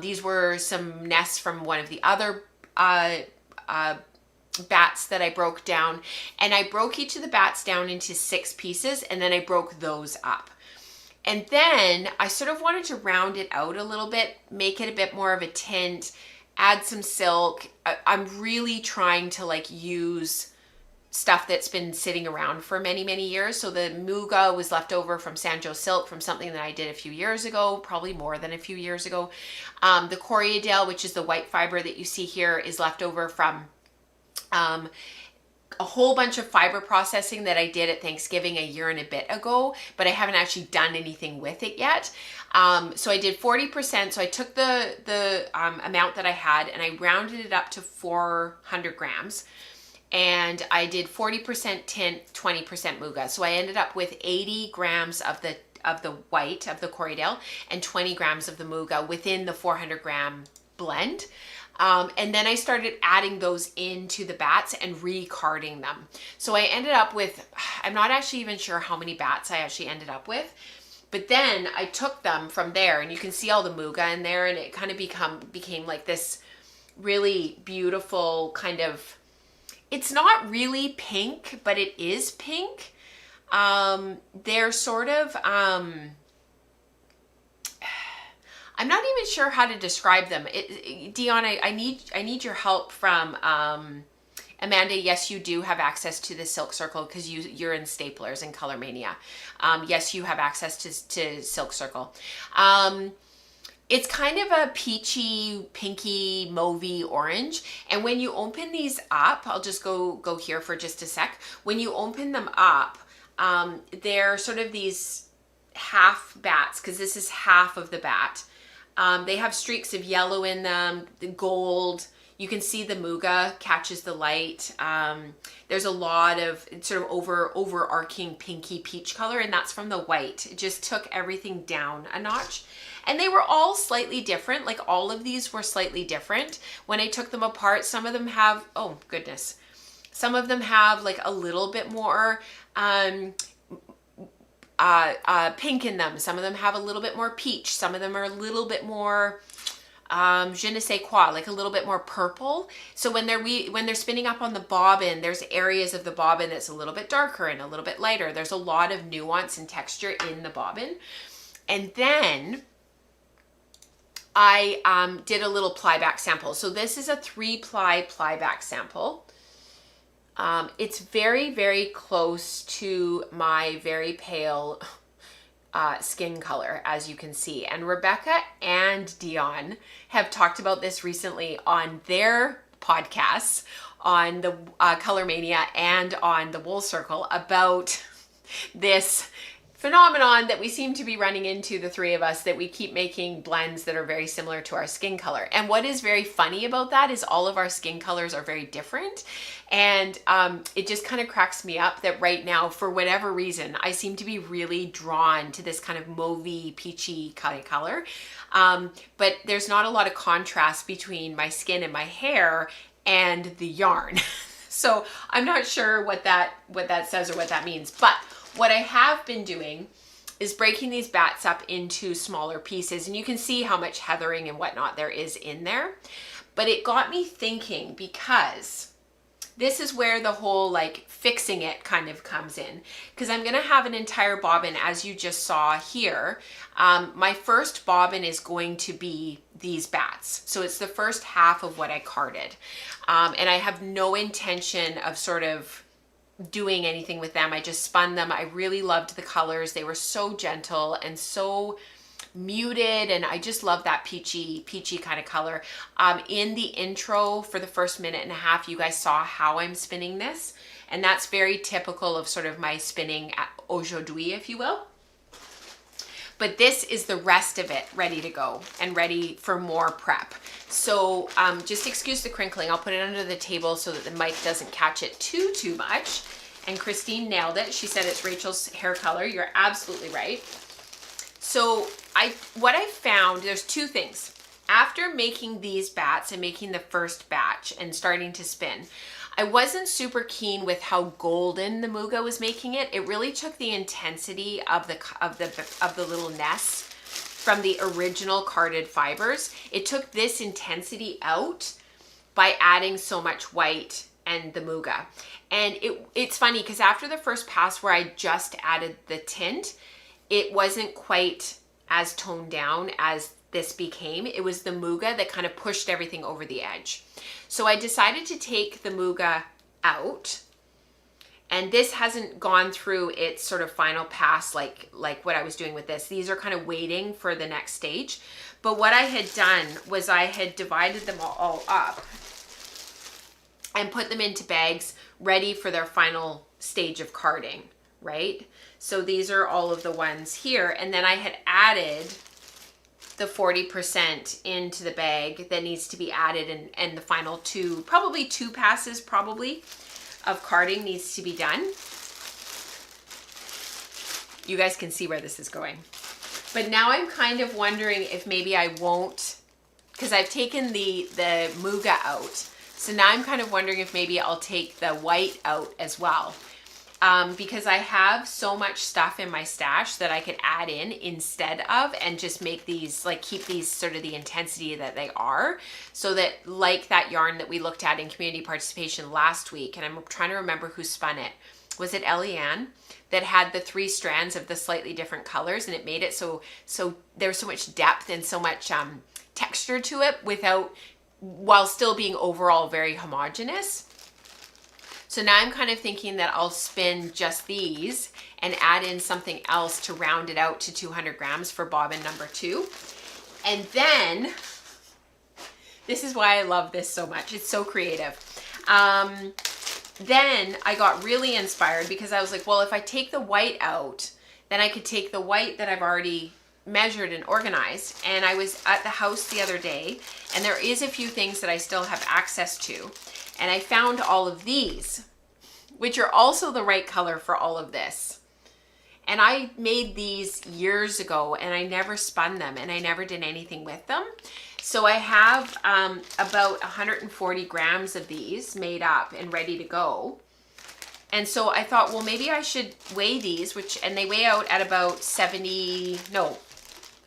These were some nests from one of the other bats that I broke down. And I broke each of the bats down into 6 pieces, and then I broke those up. And then I sort of wanted to round it out a little bit, make it a bit more of a tint, add some silk. I'm really trying to like use stuff that's been sitting around for many, many years. So the Muga was left over from Sanjo Silk, from something that I did a few years ago, probably more than a few years ago. The Corriedale, which is the white fiber that you see here, is left over from a whole bunch of fiber processing that I did at Thanksgiving a year and a bit ago, but I haven't actually done anything with it yet. So I did 40%. So I took the amount that I had and I rounded it up to 400 grams. And I did 40% tint, 20% Muga. So I ended up with 80 grams of the white of the Corriedale and 20 grams of the Muga within the 400 gram blend. And then I started adding those into the bats and recarding them. So I ended up with, I'm not actually even sure how many bats I actually ended up with, but then I took them from there, and you can see all the Muga in there, and it kind of became like this really beautiful kind of, it's not really pink, but it is pink. They're sort of, I'm not even sure how to describe them. Dion, I need your help from Amanda, yes, you do have access to the Silk Circle because you're in Staplers and Color Mania. Yes, you have access to Silk Circle. It's kind of a peachy, pinky, mauvey orange. And when you open these up, I'll just go here for just a sec. When you open them up, they're sort of these half bats, because this is half of the bat. They have streaks of yellow in them, the gold. You can see the muga catches the light. There's a lot of sort of overarching pinky peach color, and that's from the white. It just took everything down a notch. And they were all slightly different. Like all of these were slightly different. When I took them apart, some of them have, oh goodness, some of them have like a little bit more pink in them. Some of them have a little bit more peach. Some of them are a little bit more je ne sais quoi, like a little bit more purple. So when they're spinning up on the bobbin, there's areas of the bobbin that's a little bit darker and a little bit lighter. There's a lot of nuance and texture in the bobbin. And then I did a little ply-back sample. So this is a 3-ply ply-back sample. It's very, very close to my very pale skin color, as you can see. And Rebecca and Dion have talked about this recently on their podcasts, on the Color Mania and on the Wool Circle, about this phenomenon that we seem to be running into, the three of us, that we keep making blends that are very similar to our skin color. And what is very funny about that is all of our skin colors are very different. And it just kind of cracks me up that right now, for whatever reason, I seem to be really drawn to this kind of mauvey, peachy kind of color. But there's not a lot of contrast between my skin and my hair and the yarn. So I'm not sure what that says or what that means. But what I have been doing is breaking these bats up into smaller pieces, and you can see how much heathering and whatnot there is in there. But it got me thinking, because this is where the whole like fixing it kind of comes in, because I'm going to have an entire bobbin, as you just saw here. My first bobbin is going to be these bats. So it's the first half of what I carded. And I have no intention of sort of doing anything with them. I just spun them. I really loved the colors. They were so gentle and so muted, and I just love that peachy kind of color. In the intro for the first minute and a half, you guys saw how I'm spinning this, and that's very typical of sort of my spinning aujourd'hui, if you will. But this is the rest of it ready to go and ready for more prep. So just excuse the crinkling. I'll put it under the table so that the mic doesn't catch it too much. And Christine nailed it. She said it's Rachel's hair color. You're absolutely right. So what I found, there's two things. After making these bats and making the first batch and starting to spin, I wasn't super keen with how golden the muga was making it. It really took the intensity of the little nests from the original carded fibers. It took this intensity out by adding so much white and the muga. And it's funny because after the first pass where I just added the tint, it wasn't quite as toned down as this became. It was the muga that kind of pushed everything over the edge. So I decided to take the muga out, and this hasn't gone through its sort of final pass like what I was doing with this. These are kind of waiting for the next stage. But what I had done was I had divided them all up and put them into bags ready for their final stage of carding, right? So these are all of the ones here, and then I had added the 40% into the bag that needs to be added, and the final two passes of carding needs to be done. You guys can see where this is going. But now I'm kind of wondering if maybe I won't, because I've taken the muga out. So now I'm kind of wondering if maybe I'll take the white out as well. Because I have so much stuff in my stash that I could add in instead of, and just make these, like, keep these sort of the intensity that they are, so that, like that yarn that we looked at in community participation last week, and I'm trying to remember who spun it. Was it Eliane? That had the 3 strands of the slightly different colors, and it made it so there was so much depth and so much texture to it while still being overall very homogeneous. So now I'm kind of thinking that I'll spin just these and add in something else to round it out to 200 grams for bobbin number 2. And then, this is why I love this so much. It's so creative. Then I got really inspired because I was like, well, if I take the white out, then I could take the white that I've already measured and organized. And I was at the house the other day, and there is a few things that I still have access to. And I found all of these, which are also the right color for all of this. And I made these years ago, and I never spun them, and I never did anything with them. So I have about 140 grams of these made up and ready to go. And so I thought, well, maybe I should weigh these, and they weigh out at about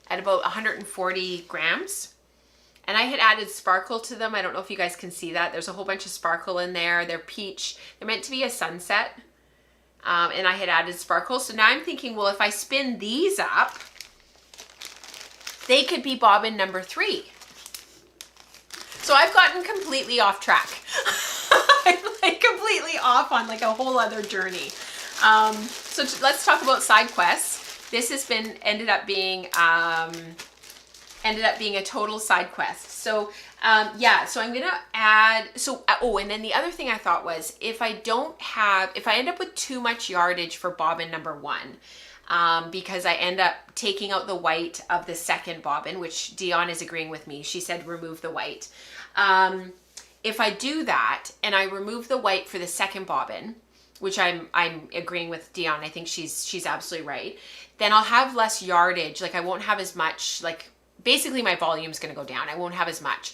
140 grams. And I had added sparkle to them. I don't know if you guys can see that. There's a whole bunch of sparkle in there. They're peach. They're meant to be a sunset. And I had added sparkle. So now I'm thinking, well, if I spin these up, they could be bobbin number 3. So I've gotten completely off track. I'm like completely off on like a whole other journey. So let's talk about side quests. This has been ended up being a total side quest. So yeah, so I'm gonna add, and then the other thing I thought was, if I end up with too much yardage for bobbin number 1, because I end up taking out the white of the second bobbin, which Dion is agreeing with me. She said remove the white. If I do that and I remove the white for the second bobbin, which I'm agreeing with Dion, I think she's absolutely right, then I'll have less yardage. Like I won't have as much, like basically my volume's gonna go down. I won't have as much.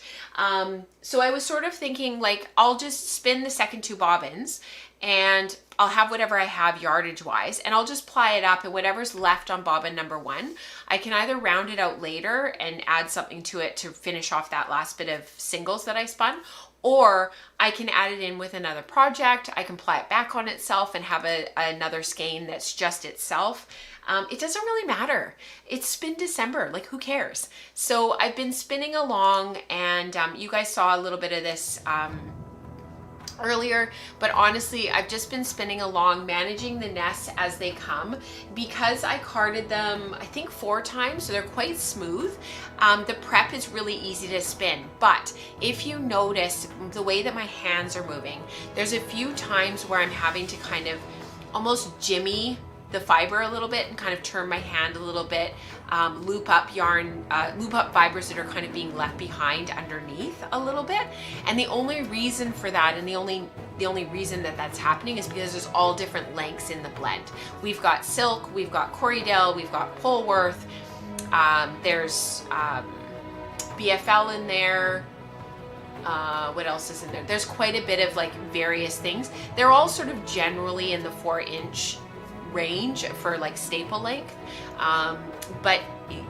So I was sort of thinking like, I'll just spin the second 2 bobbins and I'll have whatever I have yardage wise, and I'll just ply it up, and whatever's left on bobbin number 1, I can either round it out later and add something to it to finish off that last bit of singles that I spun, or I can add it in with another project. I can ply it back on itself and have another skein that's just itself. It doesn't really matter. It's spinDecember, like who cares? So I've been spinning along, and you guys saw a little bit of this earlier, but honestly, I've just been spinning along, managing the nests as they come. Because I carded them, I think 4 times, so they're quite smooth. The prep is really easy to spin, but if you notice the way that my hands are moving, there's a few times where I'm having to kind of almost jimmy the fiber a little bit and kind of turn my hand a little bit, loop up fibers that are kind of being left behind underneath a little bit. And the only reason for that, and the only reason that that's happening, is because there's all different lengths in the blend. We've got silk, we've got Corriedale, we've got Polworth, there's BFL in there. What else is in there? There's quite a bit of like various things. They're all sort of generally in the 4-inch range for like staple length, but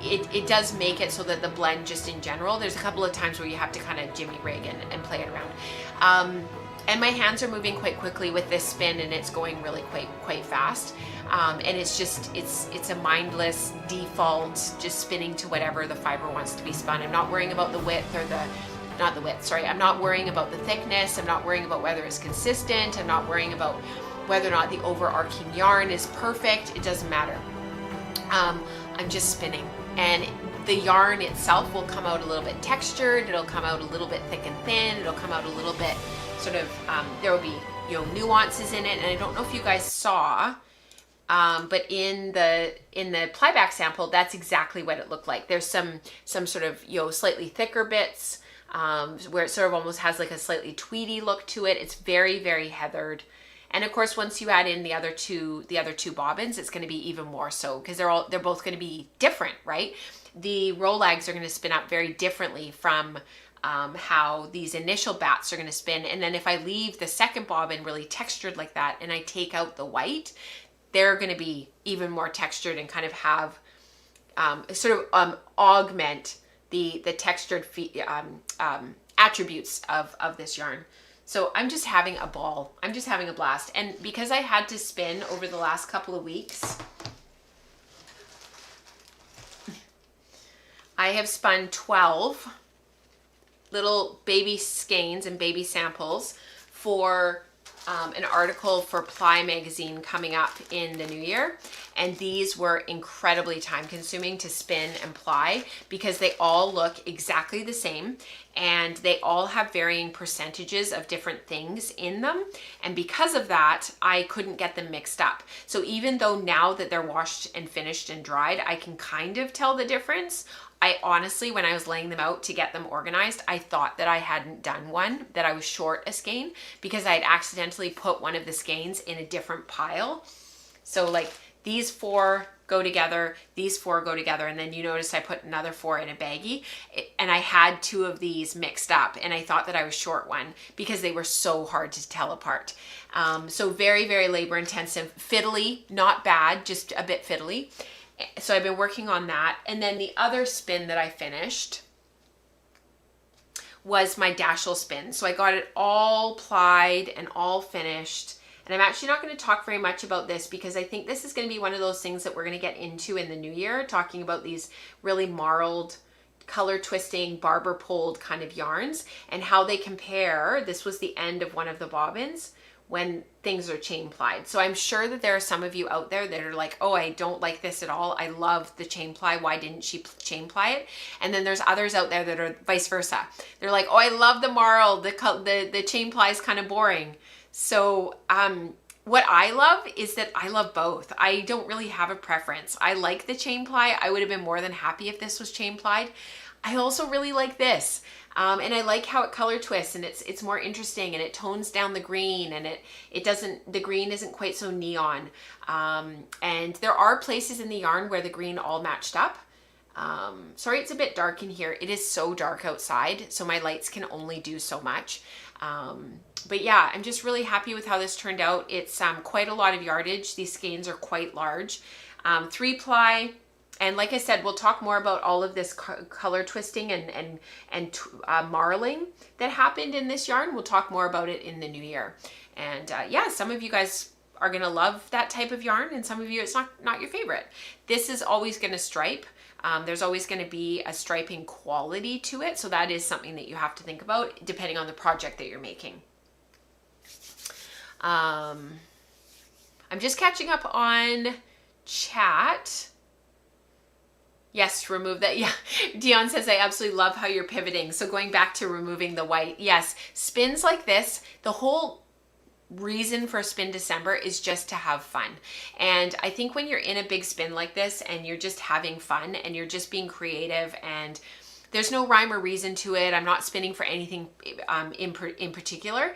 it does make it so that the blend just in general, there's a couple of times where you have to kind of jimmy rig and play it around, and my hands are moving quite quickly with this spin, and it's going really quite fast, and it's just it's a mindless default, just spinning to whatever the fiber wants to be spun. I'm not worrying about the width or I'm not worrying about the thickness. I'm not worrying about whether it's consistent. I'm not worrying about whether or not the overarching yarn is perfect. It doesn't matter. I'm just spinning, and the yarn itself will come out a little bit textured. It'll come out a little bit thick and thin. It'll come out a little bit sort of, there will be, nuances in it. And I don't know if you guys saw, but in the plyback sample, that's exactly what it looked like. There's some sort of, slightly thicker bits, where it sort of almost has like a slightly tweedy look to it. It's very, very heathered. And of course, once you add in the other two bobbins, it's going to be even more so, because they're both going to be different, right? The Rolags are going to spin up very differently from how these initial bats are going to spin. And then if I leave the second bobbin really textured like that, and I take out the white, they're going to be even more textured and kind of have augment the textured attributes of this yarn. So I'm just having a ball. I'm just having a blast. And because I had to spin over the last couple of weeks, I have spun 12 little baby skeins and baby samples for an article for Ply magazine coming up in the new year, and these were incredibly time consuming to spin and ply because they all look exactly the same and they all have varying percentages of different things in them, and because of that I couldn't get them mixed up. So even though now that they're washed and finished and dried, I can kind of tell the difference. I honestly, when I was laying them out to get them organized, I thought that I hadn't done one, that I was short a skein because I had accidentally put one of the skeins in a different pile. So like these 4 go together, these 4 go together, and then you notice I put another 4 in a baggie, and I had 2 of these mixed up, and I thought that I was short one because they were so hard to tell apart. So very, very labor intensive, fiddly, not bad, just a bit fiddly. So I've been working on that. And then the other spin that I finished was my Dashel spin. So I got it all plied and all finished. And I'm actually not going to talk very much about this because I think this is going to be one of those things that we're going to get into in the new year, talking about these really marled, color twisting, barber pulled kind of yarns and how they compare. This was the end of one of the bobbins when things are chain plied. So I'm sure that there are some of you out there that are like, oh, I don't like this at all. I love the chain ply. Why didn't she chain ply it? And then there's others out there that are vice versa. They're like, oh, I love the marl. The chain ply is kind of boring. So what I love is that I love both. I don't really have a preference. I like the chain ply. I would have been more than happy if this was chain plied. I also really like this. And I like how it color twists and it's more interesting and it tones down the green and the green isn't quite so neon. And there are places in the yarn where the green all matched up. Sorry, it's a bit dark in here. It is so dark outside, so my lights can only do so much. But yeah, I'm just really happy with how this turned out. It's quite a lot of yardage. These skeins are quite large. 3 ply. And like I said, we'll talk more about all of this color twisting and marling that happened in this yarn. We'll talk more about it in the new year. And yeah, some of you guys are going to love that type of yarn and some of you it's not your favorite. This is always going to stripe. There's always going to be a striping quality to it. So that is something that you have to think about depending on the project that you're making. I'm just catching up on chat. Yes, remove that. Yeah, Dion says, I absolutely love how you're pivoting. So going back to removing the white. Yes, spins like this, the whole reason for spinDecember is just to have fun. And I think when you're in a big spin like this and you're just having fun and you're just being creative and there's no rhyme or reason to it, I'm not spinning for anything in particular,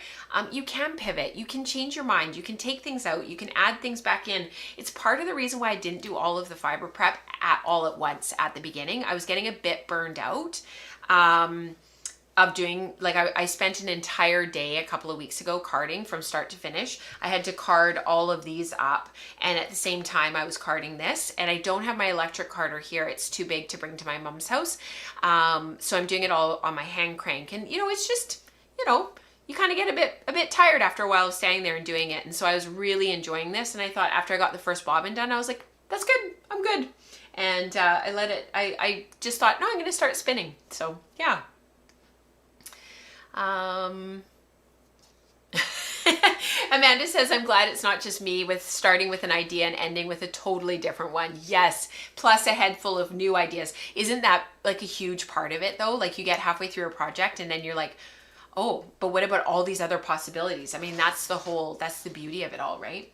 you can pivot, you can change your mind, you can take things out, you can add things back in. It's part of the reason why I didn't do all of the fiber prep all at once at the beginning. I was getting a bit burned out of doing, like I spent an entire day a couple of weeks ago carding from start to finish. I had to card all of these up and at the same time I was carding this, and I don't have my electric carder here. It's too big to bring to my mom's house. So I'm doing it all on my hand crank, and it's just, you kind of get a bit tired after a while of standing there and doing it. And so I was really enjoying this, and I thought after I got the first bobbin done, I was like, that's good, I'm good. And I just thought, no, I'm going to start spinning. So yeah. Amanda says, I'm glad it's not just me with starting with an idea and ending with a totally different one. Yes, plus a head full of new ideas. Isn't that like a huge part of it though? Like you get halfway through a project and then you're like, oh, but what about all these other possibilities? I mean, that's the beauty of it all, right?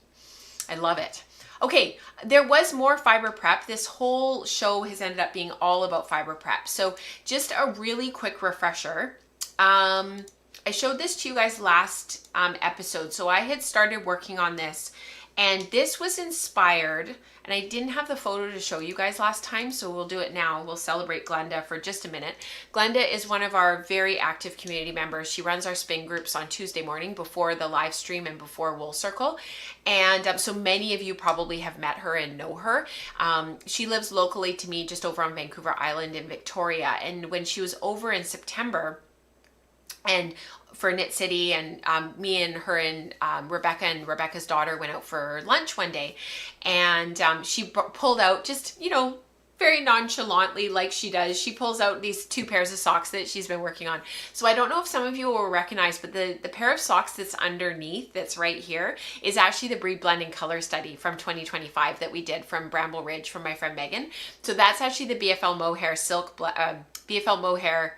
I love it. Okay, there was more fiber prep. This whole show has ended up being all about fiber prep. So just a really quick refresher. I showed this to you guys last episode. So I had started working on this, and this was inspired, and I didn't have the photo to show you guys last time, so we'll do it now. We'll celebrate Glenda for just a minute. Glenda is one of our very active community members. She runs our spin groups on Tuesday morning before the live stream and before Wool Circle. And so many of you probably have met her and know her. She lives locally to me just over on Vancouver Island in Victoria. And when she was over in September, and for Knit City, and me and her and Rebecca's daughter went out for lunch one day, and she pulled out just, very nonchalantly, like she does, she pulls out these 2 pairs of socks that she's been working on. So I don't know if some of you will recognize, but the pair of socks that's underneath, that's right here, is actually the breed blending color study from 2025 that we did from Bramble Ridge from my friend Megan. So that's actually the BFL Mohair BFL Mohair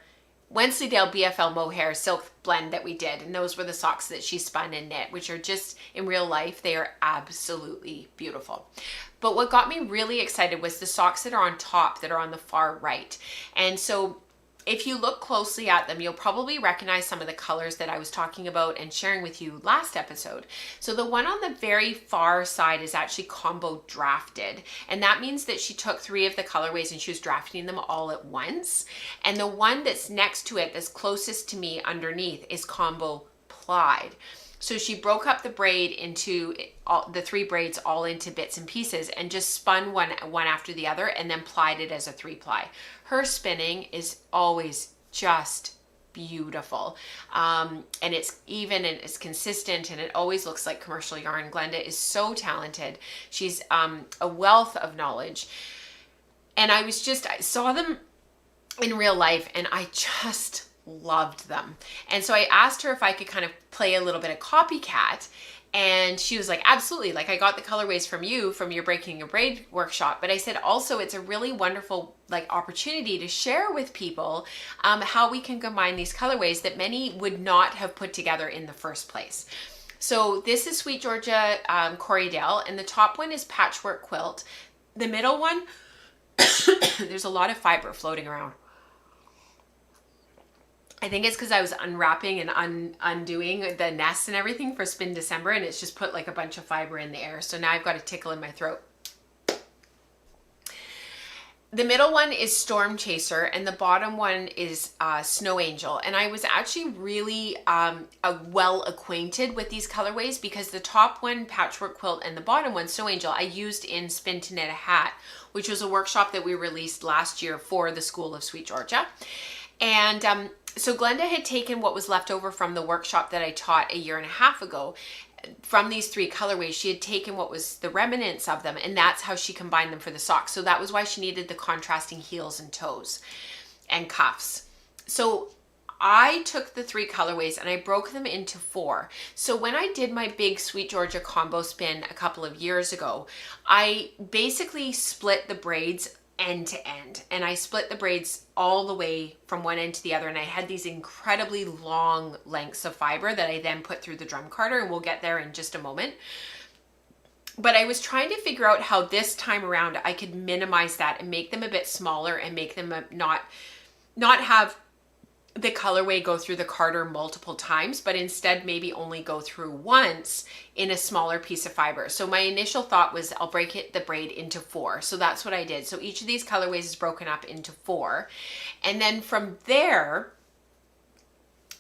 Wensleydale BFL Mohair silk blend that we did, and those were the socks that she spun and knit, which are just, in real life, they are absolutely beautiful. But what got me really excited was the socks that are on top, that are on the far right. And so if you look closely at them, you'll probably recognize some of the colors that I was talking about and sharing with you last episode. So the one on the very far side is actually combo drafted. And that means that she took 3 of the colorways and she was drafting them all at once. And the one that's next to it, that's closest to me underneath, is combo plied. So she broke up the braid into the 3 braids all into bits and pieces and just spun one after the other and then plied it as a 3-ply. Her spinning is always just beautiful. And it's even and it's consistent and it always looks like commercial yarn. Glenda is so talented. She's a wealth of knowledge. And I saw them in real life and I just loved them. And so I asked her if I could kind of play a little bit of copycat, and she was like, absolutely, like I got the colorways from your Breaking Your Braid workshop, but I said also it's a really wonderful like opportunity to share with people how we can combine these colorways that many would not have put together in the first place. So this is Sweet Georgia Corriedale, and the top one is Patchwork Quilt. The middle one, there's a lot of fiber floating around. I think it's because I was unwrapping and undoing the nests and everything for spinDecember, and it's just put like a bunch of fiber in the air. So now I've got a tickle in my throat. The middle one is Storm Chaser and the bottom one is Snow Angel. And I was actually really well acquainted with these colorways because the top one, Patchwork Quilt, and the bottom one, Snow Angel, I used in Spin to Knit a Hat, which was a workshop that we released last year for the School of Sweet Georgia. And so Glenda had taken what was left over from the workshop that I taught a year and a half ago. From these 3 colorways, she had taken what was the remnants of them, and that's how she combined them for the socks. So that was why she needed the contrasting heels and toes and cuffs. So I took the 3 colorways and I broke them into 4. So when I did my big Sweet Georgia combo spin a couple of years ago, I basically split the braids end to end, and I split the braids all the way from one end to the other, and I had these incredibly long lengths of fiber that I then put through the drum carder, and we'll get there in just a moment. But I was trying to figure out how this time around I could minimize that and make them a bit smaller and make them not have the colorway go through the carder multiple times, but instead maybe only go through once in a smaller piece of fiber. So my initial thought was I'll break the braid into 4. So that's what I did. So each of these colorways is broken up into 4. And then from there,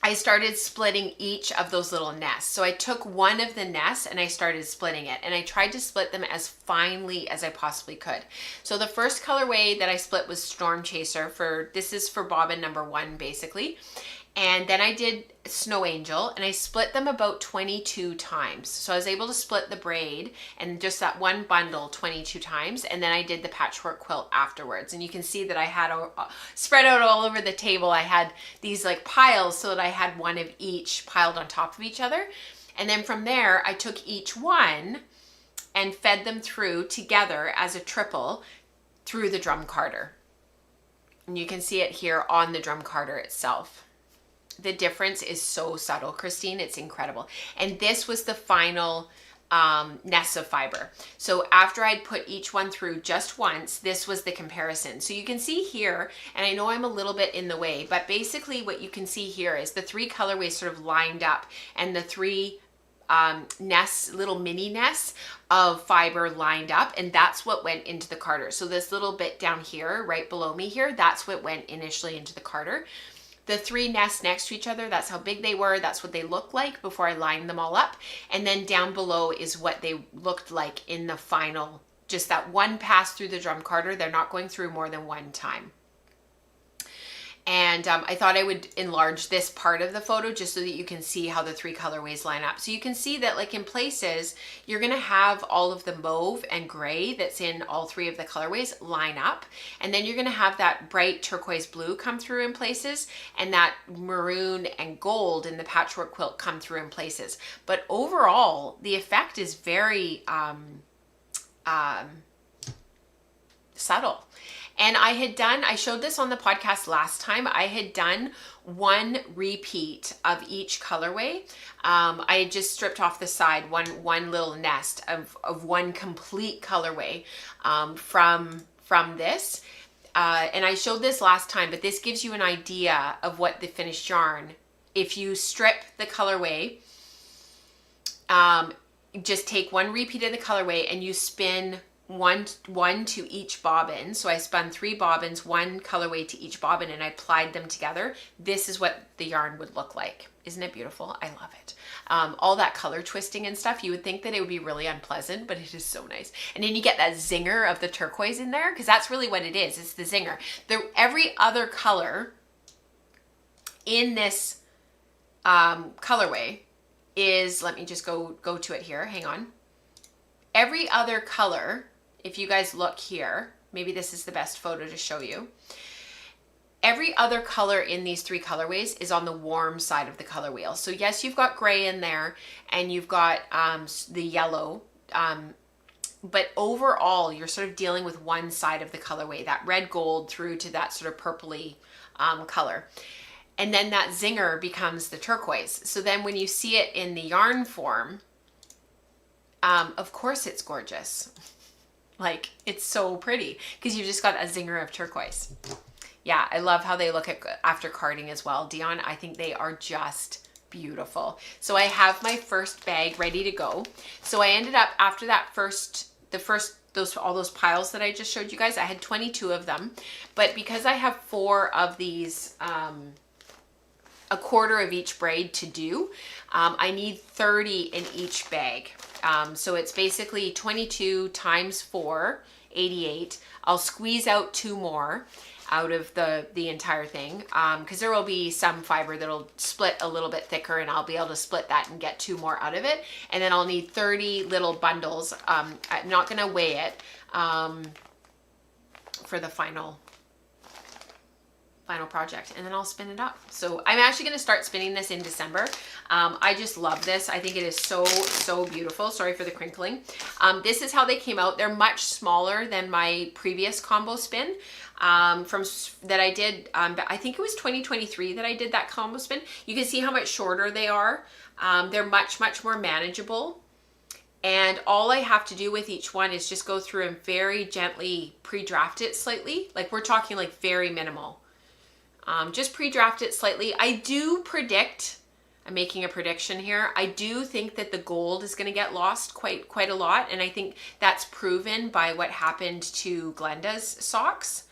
I started splitting each of those little nests. So I took one of the nests and I started splitting it, and I tried to split them as finely as I possibly could. So the first colorway that I split was Storm Chaser. This is for bobbin number 1 basically. And then I did Snow Angel, and I split them about 22 times. So I was able to split the braid and just that one bundle 22 times. And then I did the Patchwork Quilt afterwards. And you can see that I had spread out all over the table. I had these like piles so that I had one of each piled on top of each other. And then from there, I took each one and fed them through together as a triple through the drum carder. And you can see it here on the drum carder itself. The difference is so subtle, Christine. It's incredible. And this was the final nest of fiber. So after I'd put each one through just once, this was the comparison. So you can see here, and I know I'm a little bit in the way, but basically what you can see here is the 3 colorways sort of lined up, and the 3 nests, little mini nests of fiber lined up, and that's what went into the carder. So this little bit down here, right below me here, that's what went initially into the carder. The 3 nests next to each other, that's how big they were. That's what they looked like before I lined them all up. And then down below is what they looked like in the final, just that one pass through the drum carder. They're not going through more than one time. And I thought I would enlarge this part of the photo just so that you can see how the 3 colorways line up. So you can see that like in places, you're gonna have all of the mauve and gray that's in all 3 of the colorways line up. And then you're gonna have that bright turquoise blue come through in places, and that maroon and gold in the patchwork quilt come through in places. But overall, the effect is very subtle. And I showed this on the podcast last time. I had done 1 repeat of each colorway. I had just stripped off the side one little nest of 1 complete colorway from this. And I showed this last time, but this gives you an idea of what the finished yarn, if you strip the colorway, just take 1 repeat of the colorway and you spin one to each bobbin. So I spun 3 bobbins, 1 colorway to each bobbin, and I plied them together. This is what the yarn would look like. Isn't it beautiful? I love it. All that color twisting and stuff, you would think that it would be really unpleasant, but it is so nice. And then you get that zinger of the turquoise in there, because that's really what it is. It's the zinger. Every other color in this colorway is, let me just go to it here. Hang on. Every other color, if you guys look here, maybe this is the best photo to show you. Every other color in these 3 colorways is on the warm side of the color wheel. So yes, you've got gray in there and you've got the yellow, but overall you're sort of dealing with one side of the colorway, that red gold through to that sort of purpley color. And then that zinger becomes the turquoise. So then when you see it in the yarn form, of course it's gorgeous. Like, it's so pretty because you've just got a zinger of turquoise. Yeah, I love how they look after carding as well. Dion, I think they are just beautiful. So I have my first bag ready to go. So I ended up, after that all those piles that I just showed you guys, I had 22 of them. But because I have 4 of these, a quarter of each braid to do, I need 30 in each bag. So it's basically 22 times 4, 88. I'll squeeze out 2 more out of the entire thing, because there will be some fiber that'll split a little bit thicker, and I'll be able to split that and get 2 more out of it. And then I'll need 30 little bundles. I'm not going to weigh it for the final project, and then I'll spin it up. So I'm actually going to start spinning this in December. I just love this. I think it is so beautiful. Sorry for the crinkling. This is how they came out. They're much smaller than my previous combo spin that I did. I think it was 2023 that I did that combo spin. You can see how much shorter they are. They're much more manageable. And all I have to do with each one is just go through and very gently pre-draft it slightly. Like, we're talking like very minimal. Just pre-draft it slightly. I do predict, I'm making a prediction here, I do think that the gold is going to get lost quite a lot, and I think that's proven by what happened to Glenda's socks.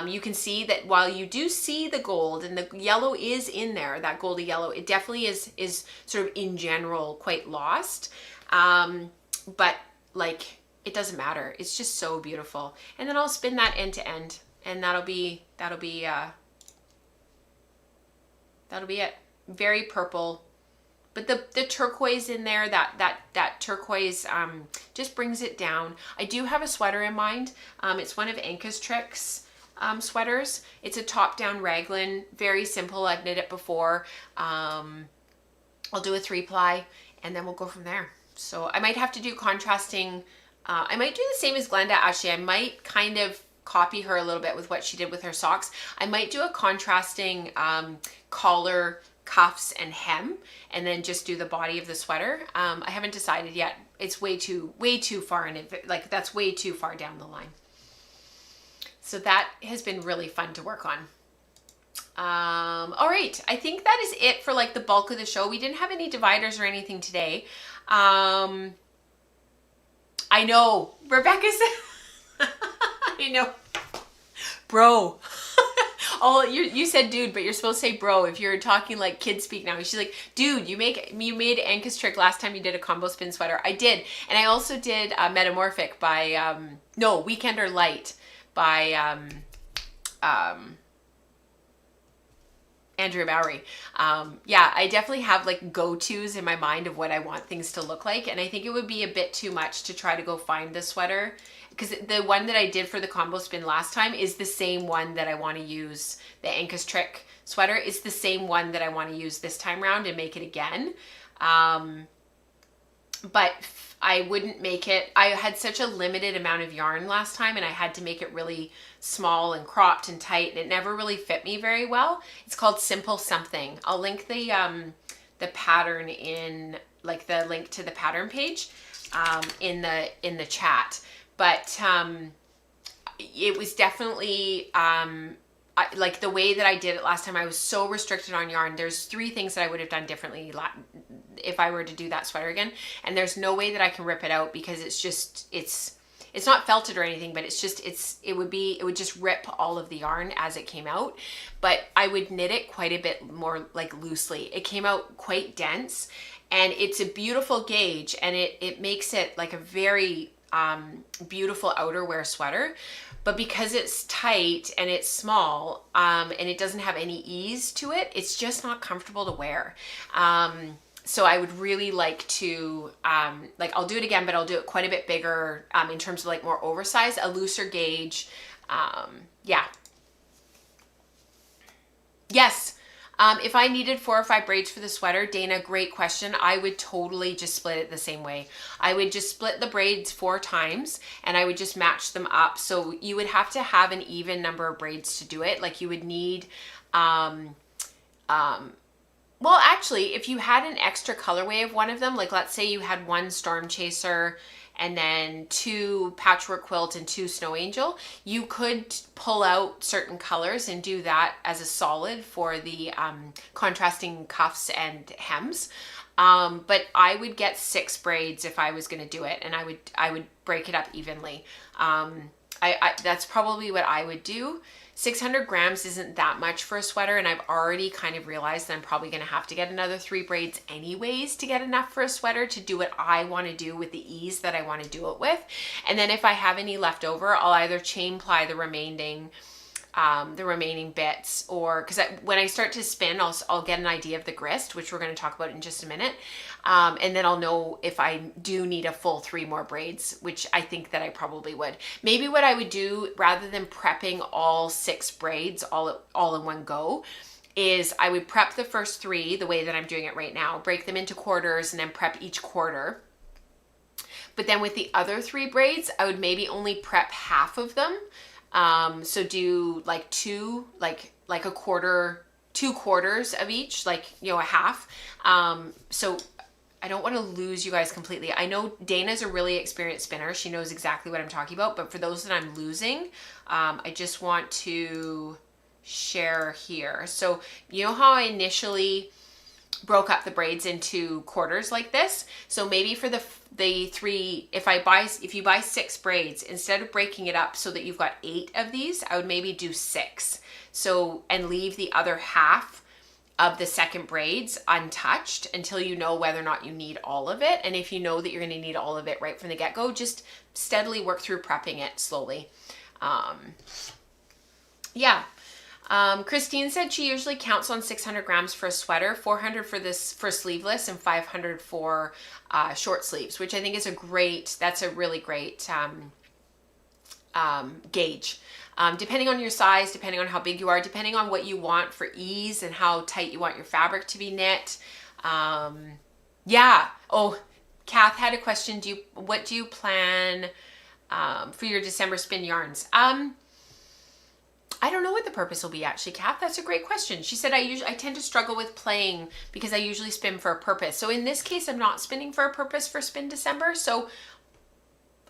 You can see that while you do see the gold and the yellow is in there, that goldy yellow, it definitely is sort of in general quite lost. But like, it doesn't matter. It's just so beautiful. And then I'll spin that end to end, and that'll be it. Very purple, but the turquoise in there, that turquoise just brings it down. I do have a sweater in mind. It's one of Anka's Tricks sweaters. It's a top-down raglan, very simple. I've knit it before. I'll do a 3-ply, and then we'll go from there. So I might have to do contrasting. I might do the same as Glenda. Actually, I might kind of copy her a little bit with what she did with her socks. I might do a contrasting collar, cuffs, and hem, and then just do the body of the sweater. I haven't decided yet. It's way too far in it. Like, that's way too far down the line. So that has been really fun to work on. All right, I think that is it for like the bulk of the show. We didn't have any dividers or anything today. I know, Rebecca said, I know, bro. Oh, you said dude, but you're supposed to say bro if you're talking like kid speak now. She's like, dude, you made Anka's Trick last time you did a combo spin sweater. I did, and I also did Metamorphic by Weekender Light by Andrea Bowery. Yeah, I definitely have like go-tos in my mind of what I want things to look like. And I think it would be a bit too much to try to go find the sweater, because the one that I did for the combo spin last time is the same one that I want to use. The Anka's Trick sweater is the same one that I want to use this time around and make it again. But I wouldn't make it, I had such a limited amount of yarn last time, and I had to make it really small and cropped and tight, and it never really fit me very well. It's called Simple Something. I'll link the pattern in, like the link to the pattern page in the chat. But it was definitely, like the way that I did it last time, I was so restricted on yarn. There's 3 things that I would have done differently if I were to do that sweater again. And there's no way that I can rip it out, because it's just, it's not felted or anything, but it's just, it would just rip all of the yarn as it came out. But I would knit it quite a bit more like loosely. It came out quite dense, and it's a beautiful gauge, and it makes it like a very beautiful outerwear sweater. But because it's tight and it's small, and it doesn't have any ease to it, it's just not comfortable to wear. So I would really like to, like I'll do it again, but I'll do it quite a bit bigger in terms of like more oversized, a looser gauge. Yeah. Yes. If I needed 4 or 5 braids for the sweater, Dana, great question. I would totally just split it the same way. I would just split the braids 4 times, and I would just match them up. So you would have to have an even number of braids to do it. Like you would need, well, actually, if you had an extra colorway of one of them, like let's say you had 1 Storm Chaser and then 2 Patchwork Quilt and 2 Snow Angel, you could pull out certain colors and do that as a solid for the contrasting cuffs and hems. But I would get 6 braids if I was going to do it, and I would break it up evenly. That's probably what I would do. 600 grams isn't that much for a sweater, and I've already kind of realized that I'm probably going to have to get another 3 braids anyways to get enough for a sweater to do what I want to do with the ease that I want to do it with. And then if I have any left over, I'll either chain ply the remaining bits, or because when I start to spin, I'll get an idea of the grist, which we're going to talk about in just a minute. And then I'll know if I do need a full 3 more braids, which I think that I probably would. Maybe what I would do, rather than prepping all 6 braids all in one go, is I would prep the first 3 the way that I'm doing it right now, break them into quarters, and then prep each quarter. But then with the other 3 braids, I would maybe only prep half of them. So do like 2, like a quarter, 2 quarters of each, like, you know, a half. So I don't want to lose you guys completely. I know Dana's a really experienced spinner. She knows exactly what I'm talking about, but for those that I'm losing, I just want to share here. So you know how I initially broke up the braids into quarters like this? So maybe for the 3, if you buy 6 braids, instead of breaking it up so that you've got 8 of these, I would maybe do 6. So, and leave the other half of the second braids untouched until you know whether or not you need all of it. And if you know that you're going to need all of it right from the get-go, just steadily work through prepping it slowly. Yeah. Christine said she usually counts on 600 grams for a sweater, 400 for sleeveless, and 500 for short sleeves, which I think is that's a really great gauge. Depending on your size, depending on how big you are, depending on what you want for ease and how tight you want your fabric to be knit. Yeah. Oh, Kath had a question. What do you plan for your December spin yarns? I don't know what the purpose will be, actually, Kath. That's a great question. She said, I tend to struggle with playing because I usually spin for a purpose. So in this case, I'm not spinning for a purpose for spinDecember. So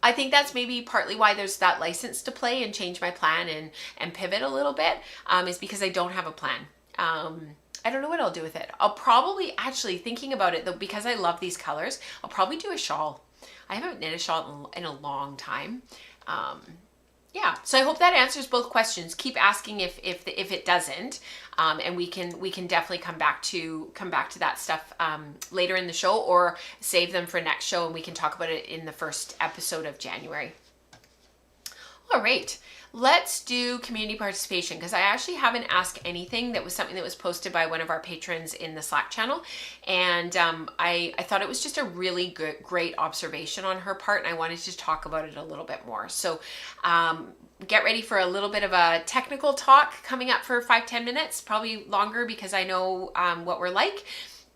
I think that's maybe partly why there's that license to play and change my plan and pivot a little bit, is because I don't have a plan. I don't know what I'll do with it. I'll probably, actually thinking about it though, because I love these colors, I'll probably do a shawl. I haven't knit a shawl in a long time. Yeah, so I hope that answers both questions. Keep asking if it doesn't, and we can definitely come back to that stuff later in the show, or save them for next show, and we can talk about it in the first episode of January. All right, let's do community participation, because I actually haven't asked anything. That was something that was posted by one of our patrons in the Slack channel, and I thought it was just a really great observation on her part, and I wanted to talk about it a little bit more. So get ready for a little bit of a technical talk coming up for 5-10 minutes, probably longer, because I know what we're like.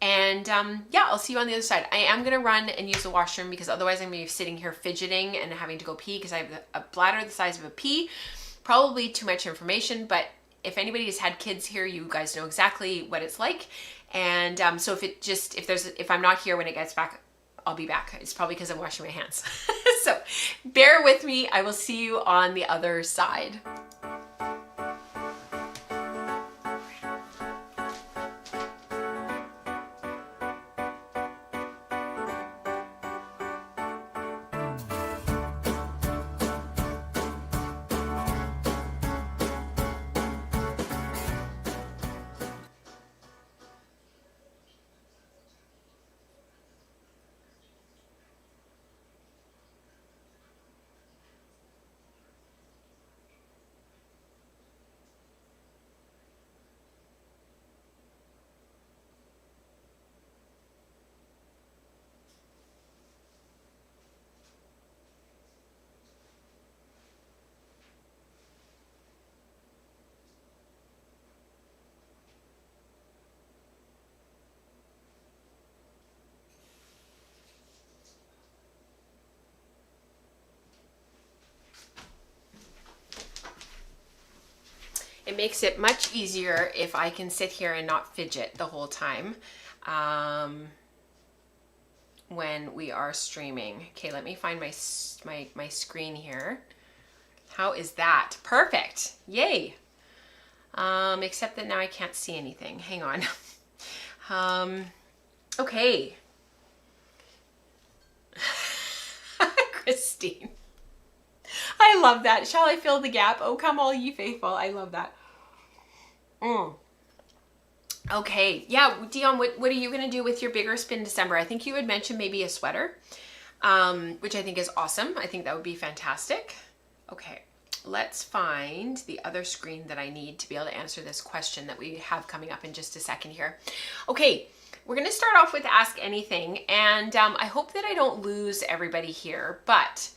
And yeah, I'll see you on the other side. I am gonna run and use the washroom, because otherwise I'm gonna be sitting here fidgeting and having to go pee, because I have a bladder the size of a pea. Probably too much information, but if anybody has had kids here, you guys know exactly what it's like. And so if I'm not here when it gets back, I'll be back. It's probably because I'm washing my hands. So bear with me. I will see you on the other side. It makes it much easier if I can sit here and not fidget the whole time when we are streaming. Okay, let me find my screen here. How is that? Perfect. Yay. Except that now I can't see anything. Hang on. Okay. Christine. I love that. Shall I fill the gap? Oh, come all ye faithful. I love that. Okay. Yeah, Dion, what are you going to do with your bigger spinDecember? I think you had mentioned maybe a sweater, which I think is awesome. I think that would be fantastic. Okay. Let's find the other screen that I need to be able to answer this question that we have coming up in just a second here. Okay. We're going to start off with Ask Anything, and I hope that I don't lose everybody here, but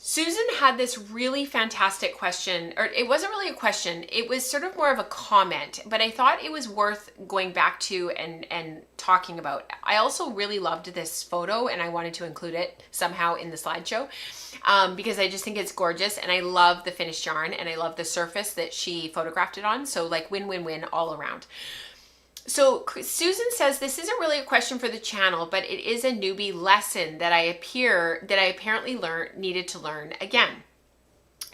Susan had this really fantastic question, or it wasn't really a question, it was sort of more of a comment, but I thought it was worth going back to and talking about. I also really loved this photo, and I wanted to include it somehow in the slideshow because I just think it's gorgeous, and I love the finished yarn, and I love the surface that she photographed it on, so like win-win-win all around. So Susan says, this isn't really a question for the channel, but it is a newbie lesson that I apparently needed to learn again.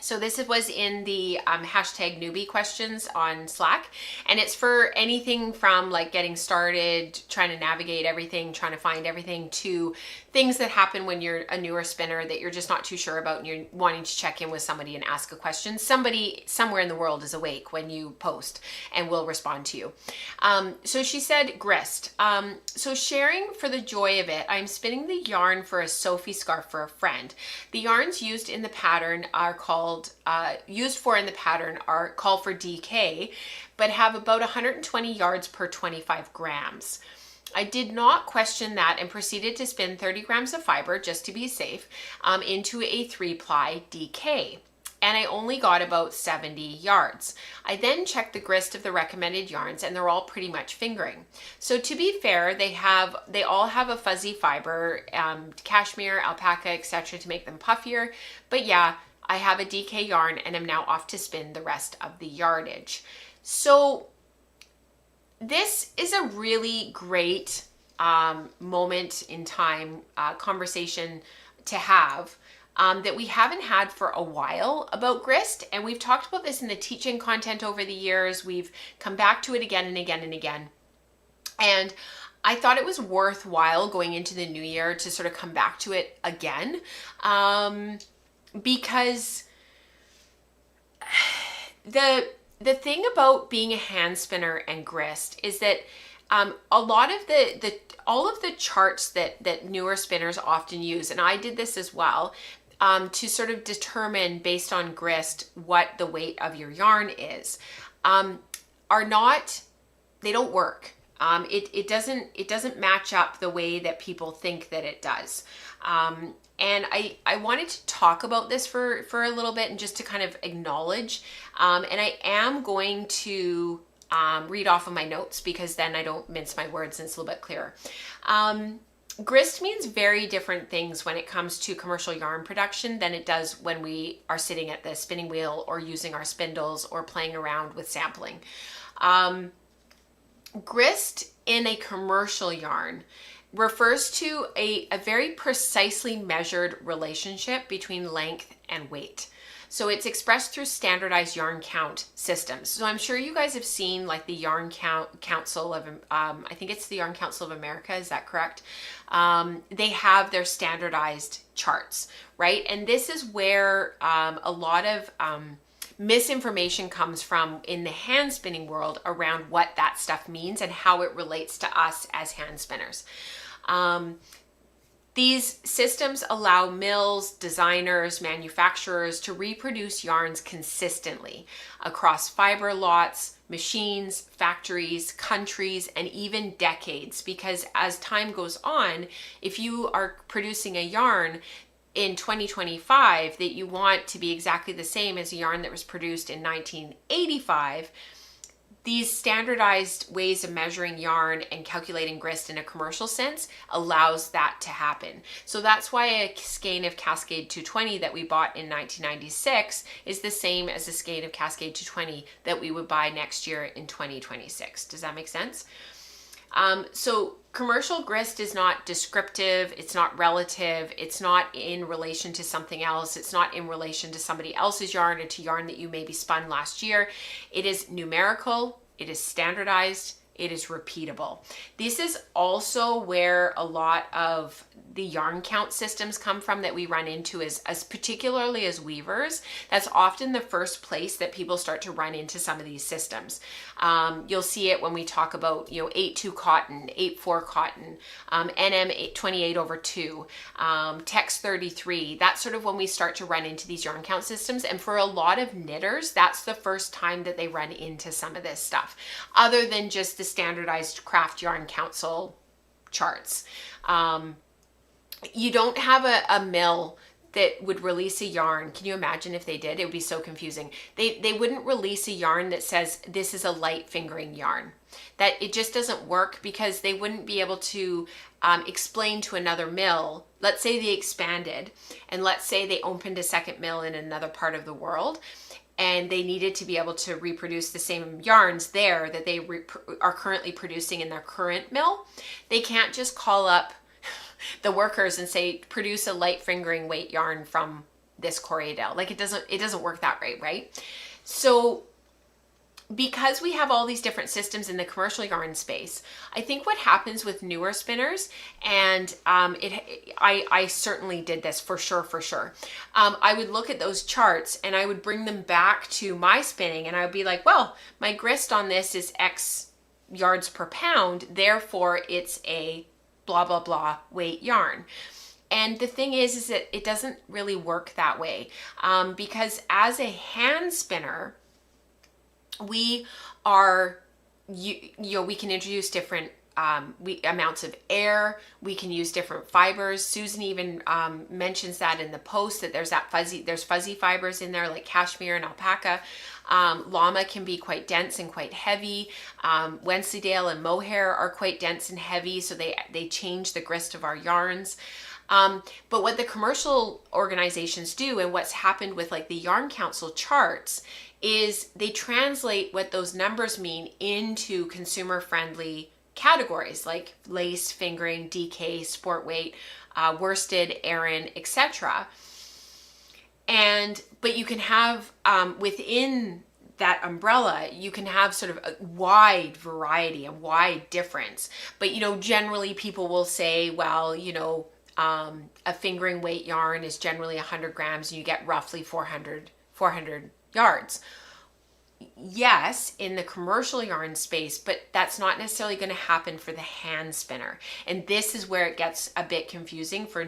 So this was in the hashtag newbie questions on Slack, and it's for anything from like getting started, trying to navigate everything, trying to find everything, to things that happen when you're a newer spinner that you're just not too sure about and you're wanting to check in with somebody and ask a question. Somebody somewhere in the world is awake when you post and will respond to you. So she said, grist. So sharing for the joy of it, I'm spinning the yarn for a Sophie scarf for a friend. The yarns used in the pattern are called call for DK, but have about 120 yards per 25 grams. I did not question that and proceeded to spin 30 grams of fiber just to be safe into a 3-ply DK. And I only got about 70 yards. I then checked the grist of the recommended yarns, and they're all pretty much fingering. So to be fair, they all have a fuzzy fiber, cashmere, alpaca, etc. to make them puffier. But yeah, I have a DK yarn and I'm now off to spin the rest of the yardage. So this is a really great moment in time conversation to have that we haven't had for a while about grist. And we've talked about this in the teaching content over the years. We've come back to it again and again and again. And I thought it was worthwhile going into the new year to sort of come back to it again. Because the thing about being a hand spinner and grist is that a lot of all of the charts that newer spinners often use, and I did this as well, to sort of determine based on grist what the weight of your yarn is are not, they don't work. It doesn't match up the way that people think that it does. And I wanted to talk about this for a little bit and just to kind of acknowledge. And I am going to read off of my notes because then I don't mince my words and it's a little bit clearer. Grist means very different things when it comes to commercial yarn production than it does when we are sitting at the spinning wheel or using our spindles or playing around with sampling. Grist in a commercial yarn refers to a very precisely measured relationship between length and weight. So it's expressed through standardized yarn count systems. So I'm sure you guys have seen like the Yarn Council of, I think it's the Yarn Council of America, is that correct? They have their standardized charts, right? And this is where a lot of misinformation comes from in the hand spinning world around what that stuff means and how it relates to us as hand spinners. These systems allow mills, designers, manufacturers to reproduce yarns consistently across fiber lots, machines, factories, countries, and even decades. Because as time goes on, if you are producing a yarn in 2025 that you want to be exactly the same as a yarn that was produced in 1985, these standardized ways of measuring yarn and calculating grist in a commercial sense allows that to happen. So that's why a skein of Cascade 220 that we bought in 1996 is the same as a skein of Cascade 220 that we would buy next year in 2026. Does that make sense? So commercial grist is not descriptive, it's not relative, it's not in relation to something else, it's not in relation to somebody else's yarn or to yarn that you maybe spun last year. It is numerical, it is standardized, it is repeatable. This is also where a lot of the yarn count systems come from that we run into as particularly as weavers. That's often the first place that people start to run into some of these systems. You'll see it when we talk about, 8-2 cotton, 8-4 cotton, NM 28/2, Tex 33. That's sort of when we start to run into these yarn count systems. And for a lot of knitters, that's the first time that they run into some of this stuff, other than just the standardized Craft Yarn Council charts. You don't have a mill that would release a yarn. Can you imagine if they did? It would be so confusing. They wouldn't release a yarn that says this is a light fingering yarn. That it just doesn't work because they wouldn't be able to explain to another mill. Let's say they expanded and let's say they opened a second mill in another part of the world and they needed to be able to reproduce the same yarns there that they are currently producing in their current mill. They can't just call up the workers and say, produce a light fingering weight yarn from this Corriedale. Like it doesn't work that way, right? So because we have all these different systems in the commercial yarn space, I think what happens with newer spinners, and I certainly did this for sure. I would look at those charts and I would bring them back to my spinning and I would be like, well, my grist on this is X yards per pound, therefore it's a blah, blah, blah weight yarn. And the thing is that it doesn't really work that way because as a hand spinner, we are, we can introduce different amounts of air. We can use different fibers. Susan even mentions that in the post that there's fuzzy fibers in there like cashmere and alpaca. Llama can be quite dense and quite heavy. Wensleydale and mohair are quite dense and heavy, so they change the grist of our yarns. But what the commercial organizations do and what's happened with like the Yarn Council charts is they translate what those numbers mean into consumer friendly categories like lace, fingering, DK, sport weight, worsted, Aran, etc. But you can have within that umbrella, you can have sort of a wide variety, a wide difference. But generally people will say, well, a fingering weight yarn is generally 100 grams and you get roughly 400 yards. Yes, in the commercial yarn space, but that's not necessarily going to happen for the hand spinner. And this is where it gets a bit confusing for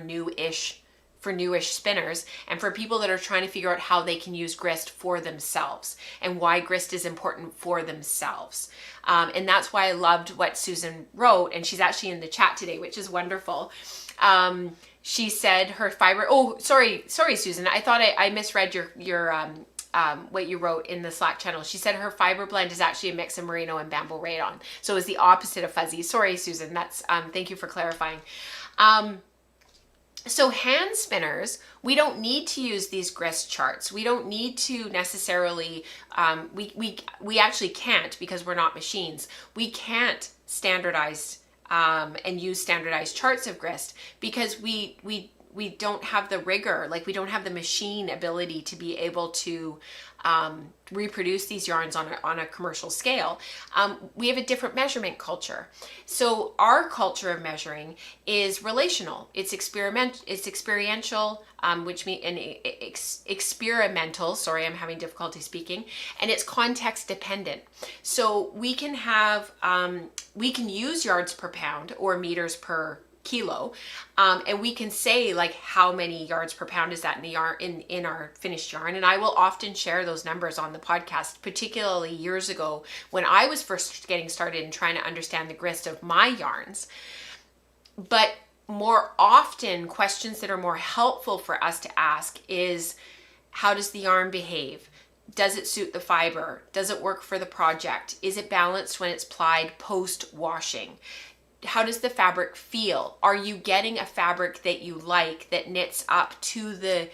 for newish spinners and for people that are trying to figure out how they can use grist for themselves and why grist is important for themselves. And that's why I loved what Susan wrote, and she's actually in the chat today, which is wonderful. She said her fiber, oh, sorry, Susan, I thought I misread your what you wrote in the Slack channel. She said her fiber blend is actually a mix of merino and bamboo rayon. So it was the opposite of fuzzy. Sorry, Susan, that's, thank you for clarifying. So hand spinners, we don't need to use these grist charts. We don't need to necessarily, we actually can't, because we're not machines. We can't standardize and use standardized charts of grist because we don't have the rigor, like we don't have the machine ability to be able to reproduce these yarns on a commercial scale. We have a different measurement culture. So our culture of measuring is relational. It's experiential, which means experimental. Sorry, I'm having difficulty speaking, and it's context dependent. So we can have we can use yards per pound or meters per kilo, and we can say like how many yards per pound is that in the yarn in our finished yarn. And I will often share those numbers on the podcast, particularly years ago when I was first getting started and trying to understand the grist of my yarns. But more often, questions that are more helpful for us to ask is, how does the yarn behave? Does it suit the fiber? Does it work for the project? Is it balanced when it's plied post washing? How does the fabric feel? Are you getting a fabric that you like, that knits up to the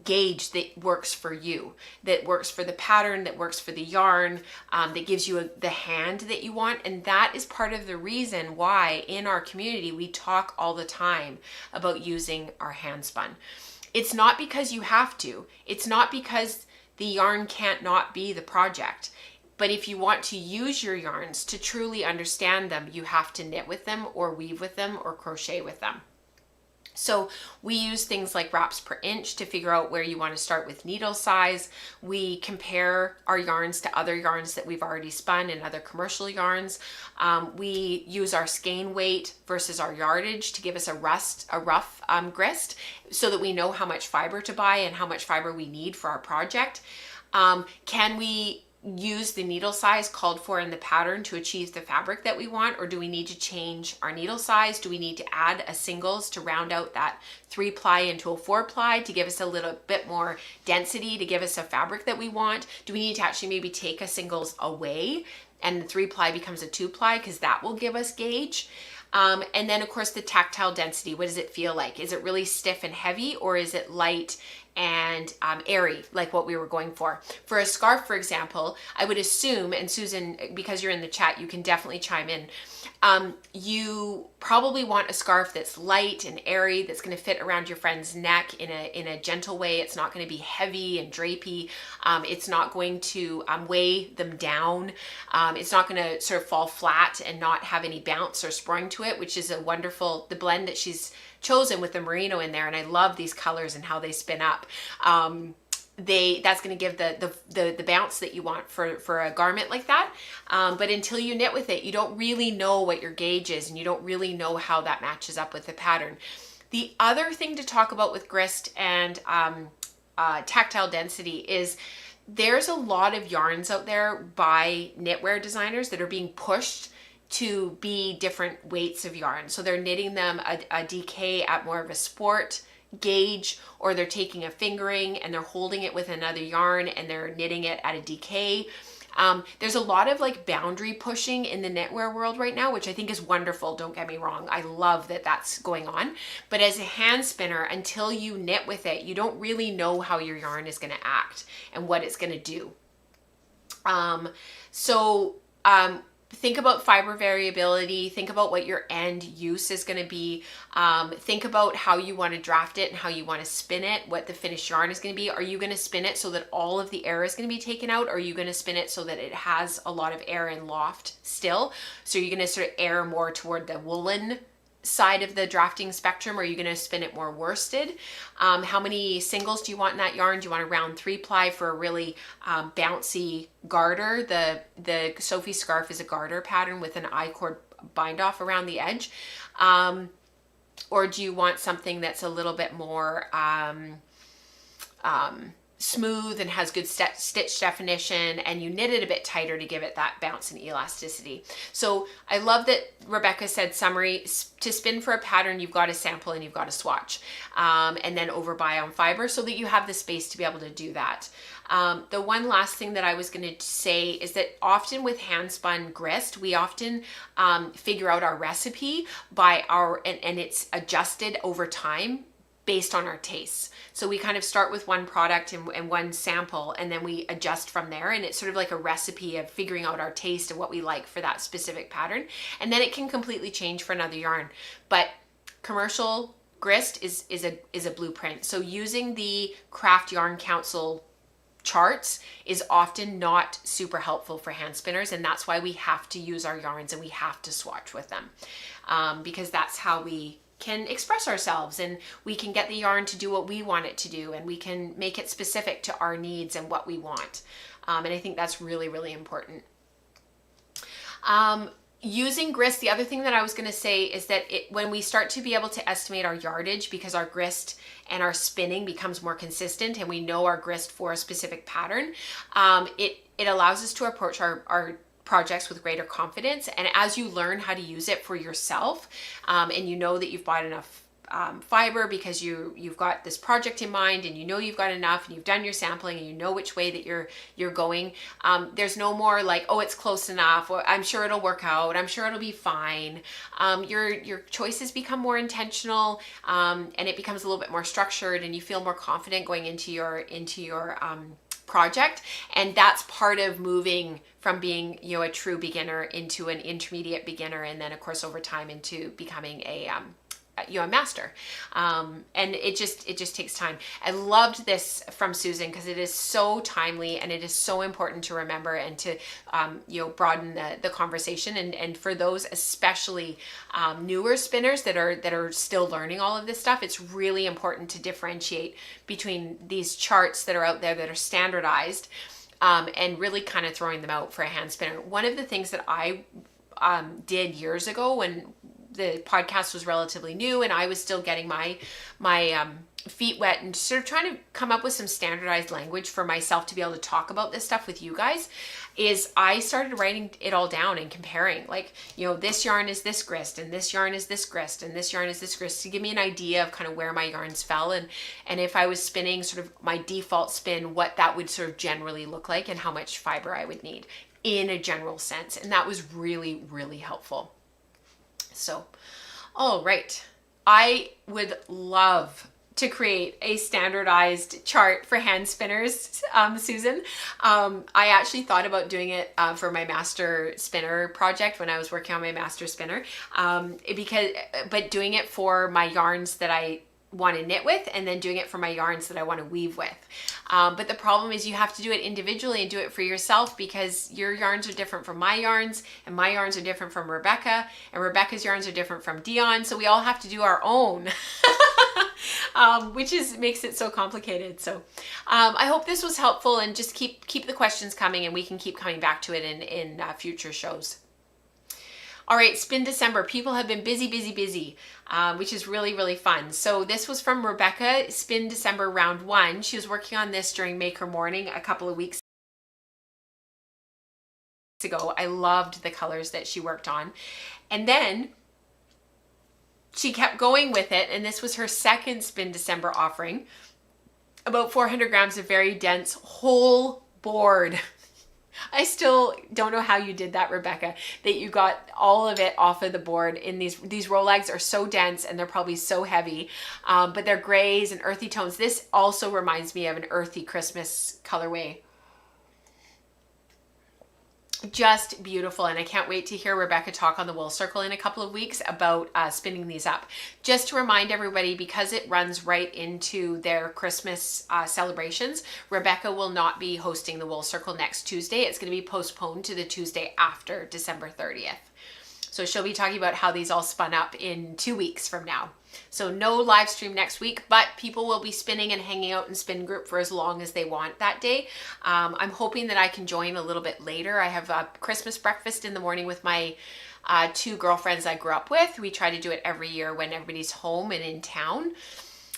gauge that works for you, that works for the pattern, that works for the yarn, that gives you the hand that you want? And that is part of the reason why in our community we talk all the time about using our hand spun. It's not because you have to. It's not because the yarn can't not be the project. But if you want to use your yarns to truly understand them, you have to knit with them or weave with them or crochet with them. So we use things like wraps per inch to figure out where you want to start with needle size. We compare our yarns to other yarns that we've already spun and other commercial yarns. We use our skein weight versus our yardage to give us a rough grist so that we know how much fiber to buy and how much fiber we need for our project. Can we use the needle size called for in the pattern to achieve the fabric that we want, or do we need to change our needle size? Do we need to add a singles to round out that 3-ply into a 4-ply to give us a little bit more density, to give us a fabric that we want? Do we need to actually maybe take a singles away and the 3-ply becomes a 2-ply, because that will give us gauge? And then of course the tactile density, what does it feel like? Is it really stiff and heavy, or is it light and airy, like what we were going for? For a scarf, for example, I would assume, and Susan, because you're in the chat, you can definitely chime in. You probably want a scarf that's light and airy, that's going to fit around your friend's neck in a gentle way. It's not going to be heavy and drapey. It's not going to weigh them down. It's not going to sort of fall flat and not have any bounce or spring to it, which is a wonderful, the blend that she's chosen with the merino in there. And I love these colors and how they spin up. That's going to give the bounce that you want for a garment like that. But until you knit with it, you don't really know what your gauge is, and you don't really know how that matches up with the pattern. The other thing to talk about with grist and tactile density is there's a lot of yarns out there by knitwear designers that are being pushed to be different weights of yarn. So they're knitting them a DK at more of a sport gauge, or they're taking a fingering and they're holding it with another yarn and they're knitting it at a DK. There's a lot of like boundary pushing in the knitwear world right now, which I think is wonderful. Don't get me wrong. I love that that's going on. But as a hand spinner, until you knit with it, you don't really know how your yarn is going to act and what it's going to do. Think about fiber variability. Think about what your end use is going to be. Think about how you want to draft it and how you want to spin it, what the finished yarn is going to be. Are you going to spin it so that all of the air is going to be taken out? Or are you going to spin it so that it has a lot of air and loft still? So you're going to sort of air more toward the woolen side of the drafting spectrum, or are you going to spin it more worsted? How many singles do you want in that yarn? Do you want a round 3-ply for a really bouncy garter? The Sophie scarf is a garter pattern with an I-cord bind off around the edge. Or do you want something that's a little bit more smooth and has good stitch definition, and you knit it a bit tighter to give it that bounce and elasticity? So I love that Rebecca said, summary, to spin for a pattern, you've got to sample and you've got to swatch, and then overbuy on fiber so that you have the space to be able to do that. The one last thing that I was going to say is that often with hand spun grist, we often figure out our recipe by and it's adjusted over time based on our tastes. So we kind of start with one product and one sample, and then we adjust from there. And it's sort of like a recipe of figuring out our taste and what we like for that specific pattern. And then it can completely change for another yarn. But commercial grist is a blueprint. So using the Craft Yarn Council charts is often not super helpful for hand spinners, and that's why we have to use our yarns and we have to swatch with them, because that's how we can express ourselves, and we can get the yarn to do what we want it to do, and we can make it specific to our needs and what we want. And I think that's really, really important. Using grist, the other thing that I was going to say is that when we start to be able to estimate our yardage, because our grist and our spinning becomes more consistent and we know our grist for a specific pattern, it allows us to approach our projects with greater confidence. And as you learn how to use it for yourself, and you know that you've bought enough fiber because you've got this project in mind, and you know you've got enough, and you've done your sampling, and you know which way that you're going, there's no more like, oh, it's close enough, or I'm sure it'll work out, I'm sure it'll be fine. Your choices become more intentional, and it becomes a little bit more structured, and you feel more confident going into your project. And that's part of moving from being, you know, a true beginner into an intermediate beginner, and then of course over time into becoming a master. And it just takes time. I loved this from Susan because it is so timely, and it is so important to remember and to broaden the conversation. And for those especially newer spinners that are still learning all of this stuff, it's really important to differentiate between these charts that are out there that are standardized, and really kind of throwing them out for a hand spinner. One of the things that I did years ago when the podcast was relatively new and I was still getting my feet wet and sort of trying to come up with some standardized language for myself to be able to talk about this stuff with you guys, is I started writing it all down and comparing, like, you know, this yarn is this grist, and this yarn is this grist, and this yarn is this grist, to give me an idea of kind of where my yarns fell, and if I was spinning sort of my default spin, what that would sort of generally look like and how much fiber I would need in a general sense. And that was really, really helpful. So, all right, I would love to create a standardized chart for hand spinners, Susan. I actually thought about doing it for my master spinner project when I was working on my master spinner, but doing it for my yarns that I want to knit with, and then doing it for my yarns that I want to weave with. But the problem is you have to do it individually and do it for yourself, because your yarns are different from my yarns, and my yarns are different from Rebecca, and Rebecca's yarns are different from Dion. So we all have to do our own, which makes it so complicated. So I hope this was helpful, and just keep the questions coming, and we can keep coming back to it in future shows. All right, spinDecember. People have been busy, which is really, really fun. So this was from Rebecca, spinDecember round 1. She was working on this during Maker Morning a couple of weeks ago. I loved the colors that she worked on. And then she kept going with it, and this was her second spinDecember offering. About 400 grams of very dense whole board. I still don't know how you did that, Rebecca, that you got all of it off of the board. In these Rolegs are so dense, and they're probably so heavy, but they're grays and earthy tones. This also reminds me of an earthy Christmas colorway. Just beautiful, and I can't wait to hear Rebecca talk on the Wool Circle in a couple of weeks about spinning these up. Just to remind everybody, because it runs right into their Christmas celebrations, Rebecca will not be hosting the Wool Circle next Tuesday. It's going to be postponed to the Tuesday after December 30th. So she'll be talking about how these all spun up in 2 weeks from now. So no live stream next week, but people will be spinning and hanging out in spin group for as long as they want that day. I'm hoping that I can join a little bit later. I have a Christmas breakfast in the morning with my two girlfriends I grew up with. We try to do it every year when everybody's home and in town.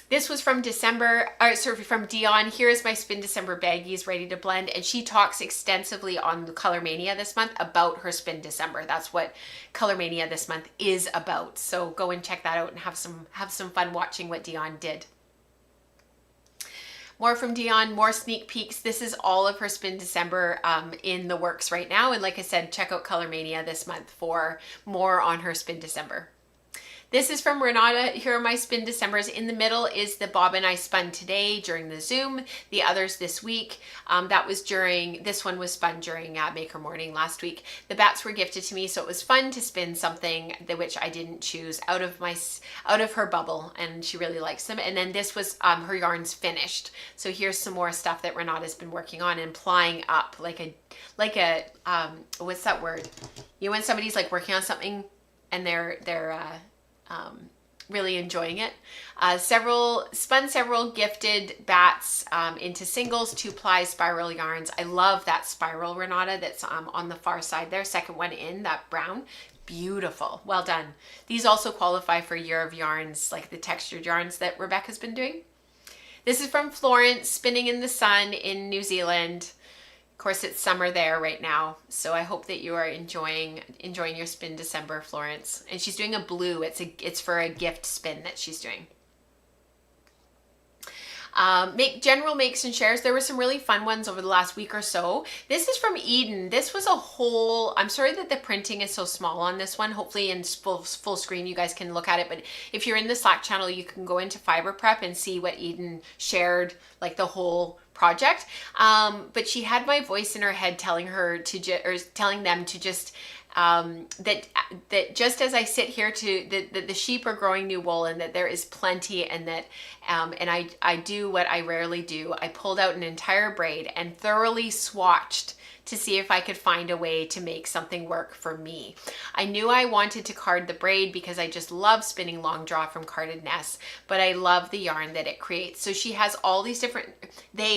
This was from from Dion. Here's my spinDecember baggies ready to blend. And she talks extensively on the Color Mania this month about her spinDecember. That's what Color Mania this month is about. So go and check that out and have some fun watching what Dion did. More from Dion, more sneak peeks. This is all of her spinDecember in the works right now. And like I said, check out Color Mania this month for more on her spinDecember. This is from Renata. Here are my spinDecembers. In the middle is the bobbin I spun today during the Zoom. The others this week. This one was spun during Maker Morning last week. The bats were gifted to me, so it was fun to spin something which I didn't choose out of her bubble, and she really likes them. And then this was her yarns finished. So here's some more stuff that Renata's been working on and plying up like a what's that word? You know, when somebody's like working on something and they're really enjoying it. Spun several gifted bats into singles, 2-ply spiral yarns. I love that spiral, Renata, that's on the far side there. Second one in, that brown. Beautiful. Well done. These also qualify for Year of Yarns, like the textured yarns that Rebecca's been doing. This is from Florence, spinning in the sun in New Zealand. Of course, it's summer there right now, so I hope that you are enjoying your spinDecember, Florence. And she's doing a blue. It's for a gift spin that she's doing. General makes and shares. There were some really fun ones over the last week or so. This is from Eden. This was a whole, I'm sorry that the printing is so small on this one. Hopefully in full screen you guys can look at it. But if you're in the Slack channel, you can go into Fiber Prep and see what Eden shared, like the whole project. But she had my voice in her head telling them to just that just as I sit here that the sheep are growing new wool and that there is plenty, and that and I do what I rarely do. I pulled out an entire braid and thoroughly swatched to see if I could find a way to make something work for me. I knew I wanted to card the braid because I just love spinning long draw from carded nests, but I love the yarn that it creates. So they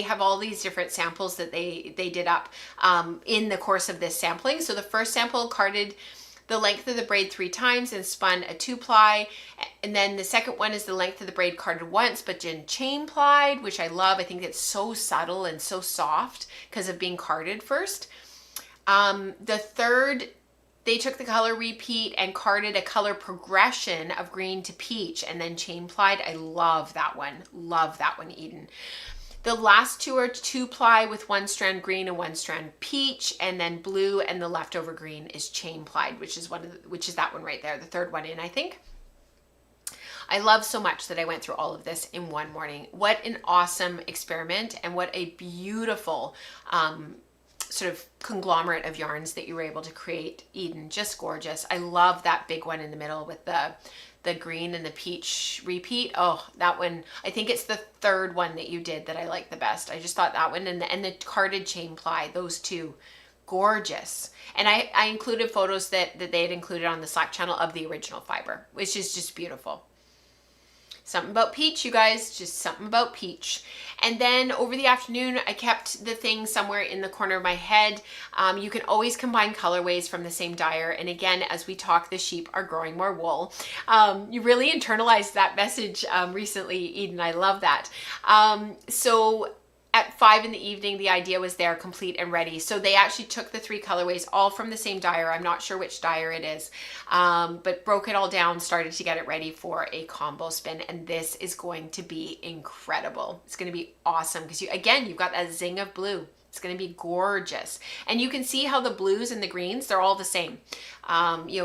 have all these different samples that they did up in the course of this sampling. So the first sample carded the length of the braid 3 times and spun a 2-ply. And then the second one is the length of the braid carded once, but then chain plied, which I love. I think it's so subtle and so soft because of being carded first. The third, they took the color repeat and carded a color progression of green to peach and then chain plied. I love that one. Love that one, Eden. The last 2 are 2-ply with 1 strand green and 1 strand peach, and then blue, and the leftover green is chain plied, which is that one right there, the third one in, I think. I love so much that I went through all of this in one morning. What an awesome experiment, and what a beautiful sort of conglomerate of yarns that you were able to create, Eden. Just gorgeous. I love that big one in the middle with the green and the peach repeat. Oh, that one, I think it's the third one that you did that I like the best. I just thought that one and the carded chain ply, those two, gorgeous. And I included photos that they had included on the Slack channel of the original fiber, which is just beautiful. Something about peach, you guys, just something about peach. And then over the afternoon, I kept the thing somewhere in the corner of my head. You can always combine colorways from the same dyer. And again, as we talk, the sheep are growing more wool. You really internalized that message recently, Eden. I love that. So at 5 in the evening, the idea was there, complete and ready. So they actually took the 3 colorways, all from the same dyer. I'm not sure which dyer it is, but broke it all down, started to get it ready for a combo spin. And this is going to be incredible. It's going to be awesome because you've got that zing of blue. It's going to be gorgeous. And you can see how the blues and the greens, they're all the same.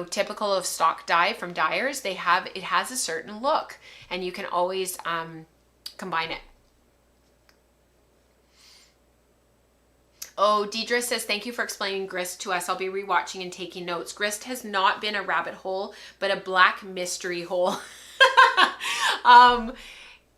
Typical of stock dye from dyers, it has a certain look, and you can always combine it. Oh, Deidre says, thank you for explaining grist to us. I'll be rewatching and taking notes. Grist has not been a rabbit hole, but a black mystery hole.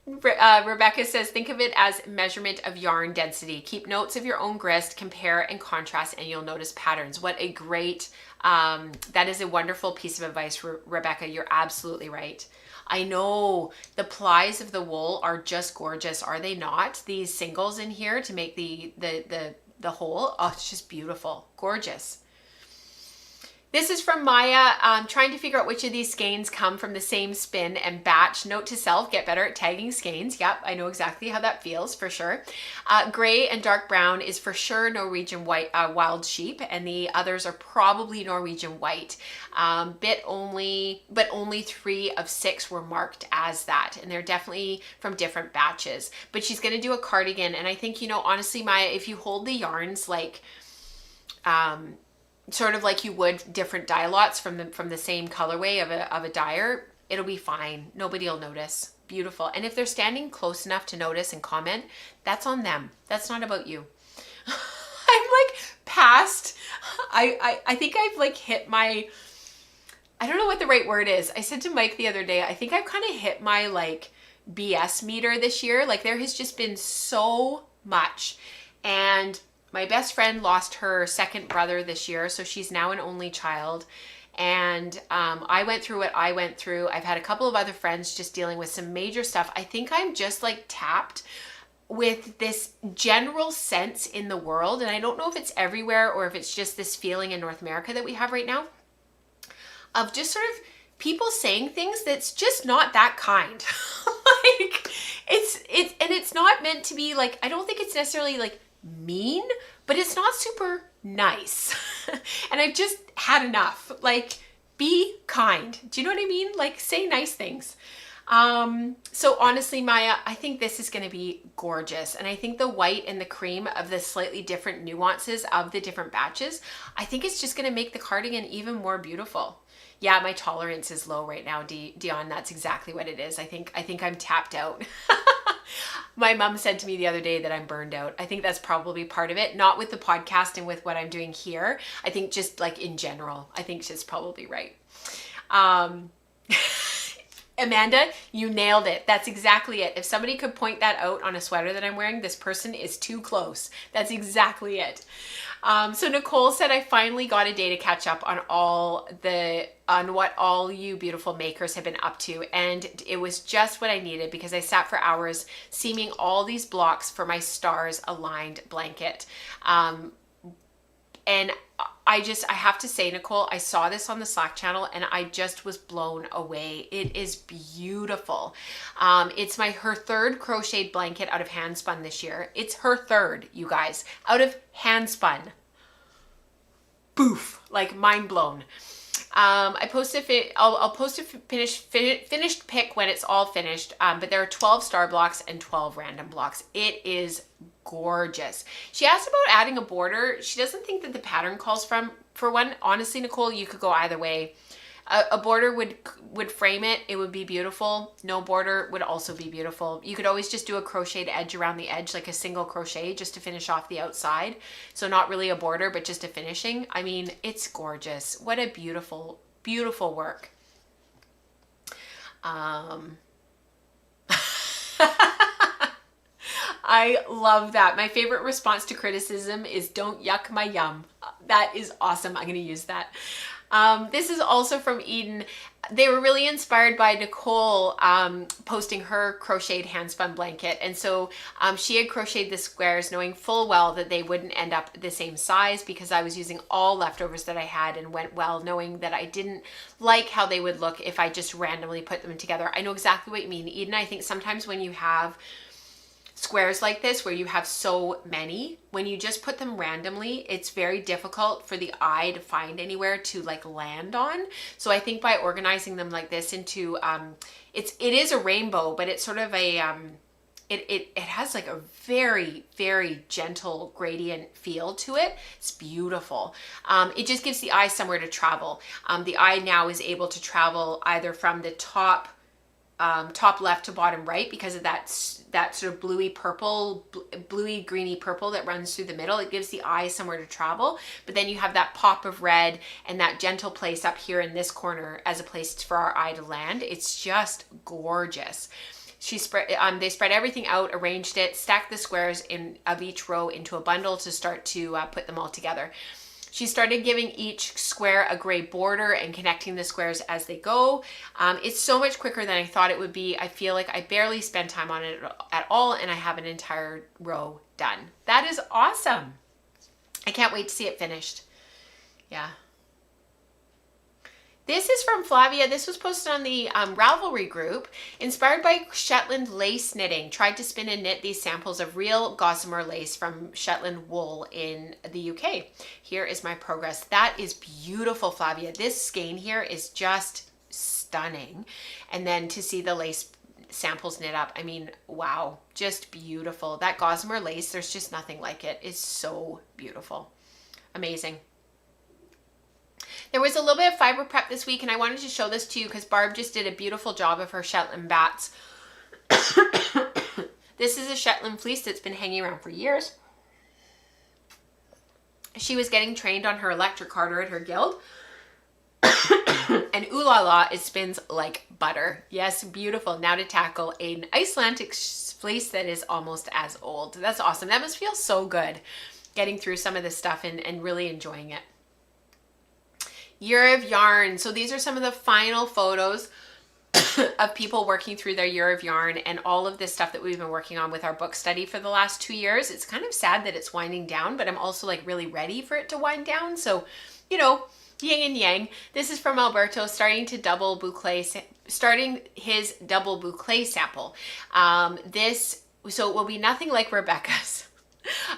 Rebecca says, think of it as measurement of yarn density. Keep notes of your own grist, compare and contrast, and you'll notice patterns. What a great, that is a wonderful piece of advice, Rebecca. You're absolutely right. I know the plies of the wool are just gorgeous, are they not? These singles in here to make the whole, oh, it's just beautiful, gorgeous. This is from Maya, trying to figure out which of these skeins come from the same spin and batch. Note to self, get better at tagging skeins. Yep, I know exactly how that feels for sure. Gray and dark brown is for sure Norwegian white, wild sheep, and the others are probably Norwegian white. But only 3 of 6 were marked as that, and they're definitely from different batches. But she's gonna do a cardigan, and I think, you know, honestly, Maya, if you hold the yarns like, sort of like you would different dye lots from the same colorway of a dyer, it'll be fine. Nobody will notice. Beautiful. And if they're standing close enough to notice and comment, that's on them. That's not about you. I'm like past, I think I've like hit my, I don't know what the right word is. I said to Mike the other day, I think I've kind of hit my like BS meter this year. Like there has just been so much. And my best friend lost her second brother this year, so she's now an only child. And I went through what I went through. I've had a couple of other friends just dealing with some major stuff. I think I'm just like tapped with this general sense in the world. And I don't know if it's everywhere or if it's just this feeling in North America that we have right now of just sort of people saying things that's just not that kind. Like it's not meant to be like, I don't think it's necessarily like mean, but it's not super nice. And I've just had enough. Like, be kind. Do you know what I mean? Like, say nice things. So honestly, Maya, I think this is going to be gorgeous. And I think the white and the cream of the slightly different nuances of the different batches, I think it's just going to make the cardigan even more beautiful. Yeah, my tolerance is low right now, Dion. That's exactly what it is. I think I'm tapped out. My mom said to me the other day that I'm burned out. I think that's probably part of it. Not with the podcast and with what I'm doing here. I think just like in general, I think she's probably right. Amanda, you nailed it. That's exactly it. If somebody could point that out on a sweater that I'm wearing, this person is too close. That's exactly it. So Nicole said, I finally got a day to catch up on what all you beautiful makers have been up to. And it was just what I needed because I sat for hours seaming all these blocks for my stars aligned blanket. And I have to say, Nicole, I saw this on the Slack channel and I just was blown away. It is beautiful. It's her third crocheted blanket out of hand spun this year. It's her third, you guys, out of hand spun. Boof, like mind blown. I'll post a finished pic when it's all finished, but there are 12 star blocks and 12 random blocks. It is gorgeous. She asked about adding a border. She doesn't think that the pattern calls for one. Honestly, Nicole, you could go either way. A border would frame it. It would be beautiful. No border would also be beautiful. You could always just do a crocheted edge around the edge, like a single crochet just to finish off the outside. So not really a border, but just a finishing. I mean, it's gorgeous. What a beautiful, beautiful work. I love that. My favorite response to criticism is don't yuck my yum. That is awesome. I'm going to use that. This is also from Eden. They were really inspired by Nicole posting her crocheted hand spun blanket. And so she had crocheted the squares knowing full well that they wouldn't end up the same size because I was using all leftovers that I had and went well knowing that I didn't like how they would look if I just randomly put them together. I know exactly what you mean, Eden. I think sometimes when you have squares like this where you have so many, when you just put them randomly, it's very difficult for the eye to find anywhere to like land on. So I think by organizing them like this into it is a rainbow, but it's sort of a it has like a very, very gentle gradient feel to it. It's beautiful. It just gives the eye somewhere to travel. The eye now is able to travel either from the top left to bottom right because of that sort of bluey greeny purple that runs through the middle. It gives the eye somewhere to travel, but then you have that pop of red and that gentle place up here in this corner as a place for our eye to land. It's just gorgeous. They spread everything out, arranged it, stacked the squares of each row into a bundle to start to put them all together. She started giving each square a gray border and connecting the squares as they go. It's so much quicker than I thought it would be. I feel like I barely spend time on it at all, and I have an entire row done. That is awesome. I can't wait to see it finished. Yeah. This is from Flavia. This was posted on the Ravelry group. Inspired by Shetland lace knitting, tried to spin and knit these samples of real gossamer lace from Shetland wool in the UK. Here is my progress. That is beautiful, Flavia. This skein here is just stunning. And then to see the lace samples knit up, I mean, wow, just beautiful. That gossamer lace, there's just nothing like it. It's so beautiful. Amazing. There was a little bit of fiber prep this week, and I wanted to show this to you because Barb just did a beautiful job of her Shetland bats. This is a Shetland fleece that's been hanging around for years. She was getting trained on her electric carder at her guild. And ooh la la, it spins like butter. Yes, beautiful. Now to tackle an Icelandic fleece that is almost as old. That's awesome. That must feel so good getting through some of this stuff and really enjoying it. Year of yarn. So these are some of the final photos of people working through their year of yarn and all of this stuff that we've been working on with our book study for the last 2 years. It's kind of sad that it's winding down, but I'm also like really ready for it to wind down. So, you know, yin and yang. This is from Alberto starting his double boucle sample. So it will be nothing like Rebecca's.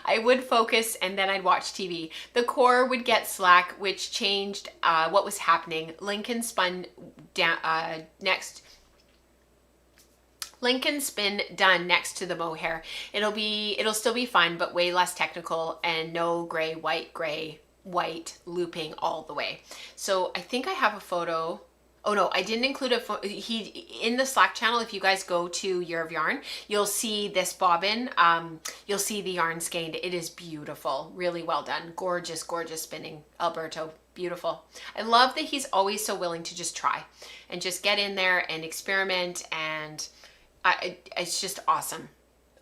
I would focus and then I'd watch TV. The core would get slack, which changed what was happening. Lincoln spin done next to the mohair. It'll still be fun, but way less technical and no gray, white looping all the way. So I think I have a photo. Oh no, I didn't include in the Slack channel. If you guys go to Year of Yarn, you'll see this bobbin. You'll see the yarn skeined. It is beautiful. Really well done. Gorgeous, gorgeous spinning, Alberto. Beautiful. I love that he's always so willing to just try and just get in there and experiment. And it's just awesome.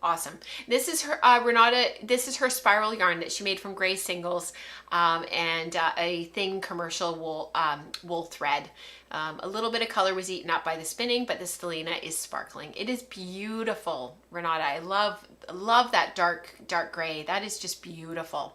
Awesome. This is her Renata. This is her spiral yarn that she made from gray singles and a thin commercial wool thread. A little bit of color was eaten up by the spinning, but the stellina is sparkling. It is beautiful, Renata. I love that dark gray. That is just beautiful.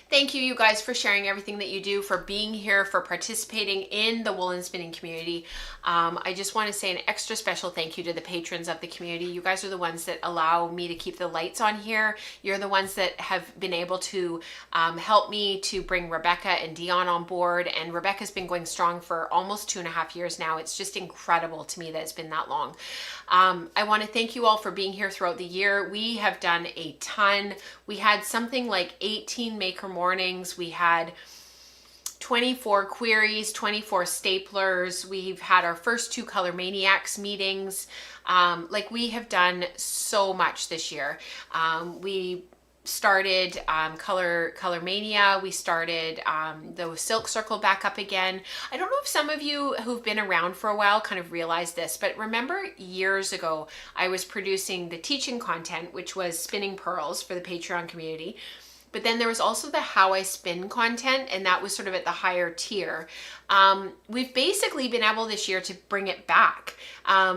Thank you guys for sharing everything that you do, for being here, for participating in the woolen spinning community. I just want to say an extra special thank you to the patrons of the community. You guys are the ones that allow me to keep the lights on here. You're the ones that have been able to help me to bring Rebecca and Dion on board. And Rebecca's been going strong for almost 2.5 years now. It's just incredible to me that it's been that long. I want to thank you all for being here throughout the year. We have done a ton. We had something like 18 maker mornings. We had 24 queries, 24 staplers. We've had our first 2 Color Maniacs meetings. Like we have done so much this year. We started Color Mania. We started the Silk Circle back up again. I don't know if some of you who've been around for a while kind of realize this, but remember years ago, I was producing the teaching content, which was spinning pearls for the Patreon community. But then there was also the How I Spin content, and that was sort of at the higher tier. We've basically been able this year to bring it back.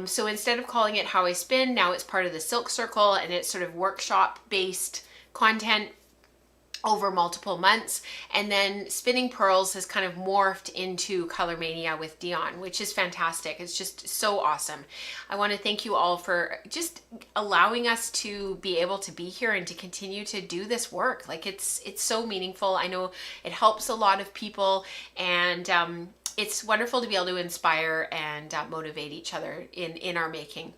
So instead of calling it How I Spin, now it's part of the Silk Circle, and it's sort of workshop-based content over multiple months. And then Spinning Pearls has kind of morphed into Color Mania with Dion, which is fantastic. It's just so awesome. I want to thank you all for just allowing us to be able to be here and to continue to do this work. Like it's so meaningful. I know it helps a lot of people, and it's wonderful to be able to inspire and motivate each other in our making.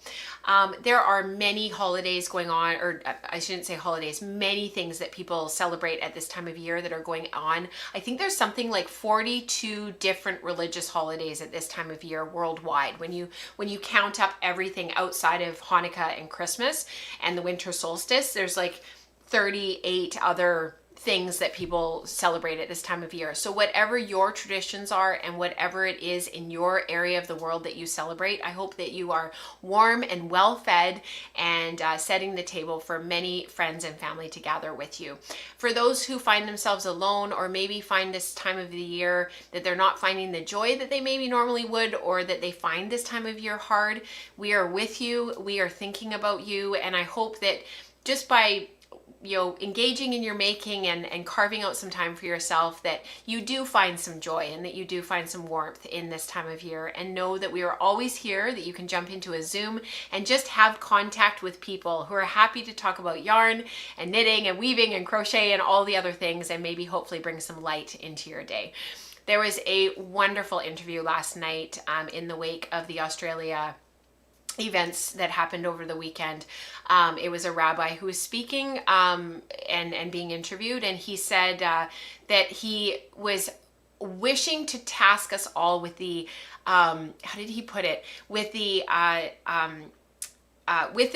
There are many holidays going on, or I shouldn't say holidays, many things that people celebrate at this time of year that are going on. I think there's something like 42 different religious holidays at this time of year worldwide. When you count up everything outside of Hanukkah and Christmas and the winter solstice, there's like 38 other things that people celebrate at this time of year. So whatever your traditions are and whatever it is in your area of the world that you celebrate, I hope that you are warm and well fed and setting the table for many friends and family to gather with you. For those who find themselves alone, or maybe find this time of the year that they're not finding the joy that they maybe normally would, or that they find this time of year hard, we are with you. We are thinking about you. And I hope that just by engaging in your making and carving out some time for yourself, that you do find some joy and that you do find some warmth in this time of year. And know that we are always here, that you can jump into a Zoom and just have contact with people who are happy to talk about yarn and knitting and weaving and crochet and all the other things, and maybe hopefully bring some light into your day. There was a wonderful interview last night in the wake of the Australia events that happened over the weekend. It was a rabbi who was speaking and being interviewed, and he said that he was wishing to task us all with the how did he put it, with the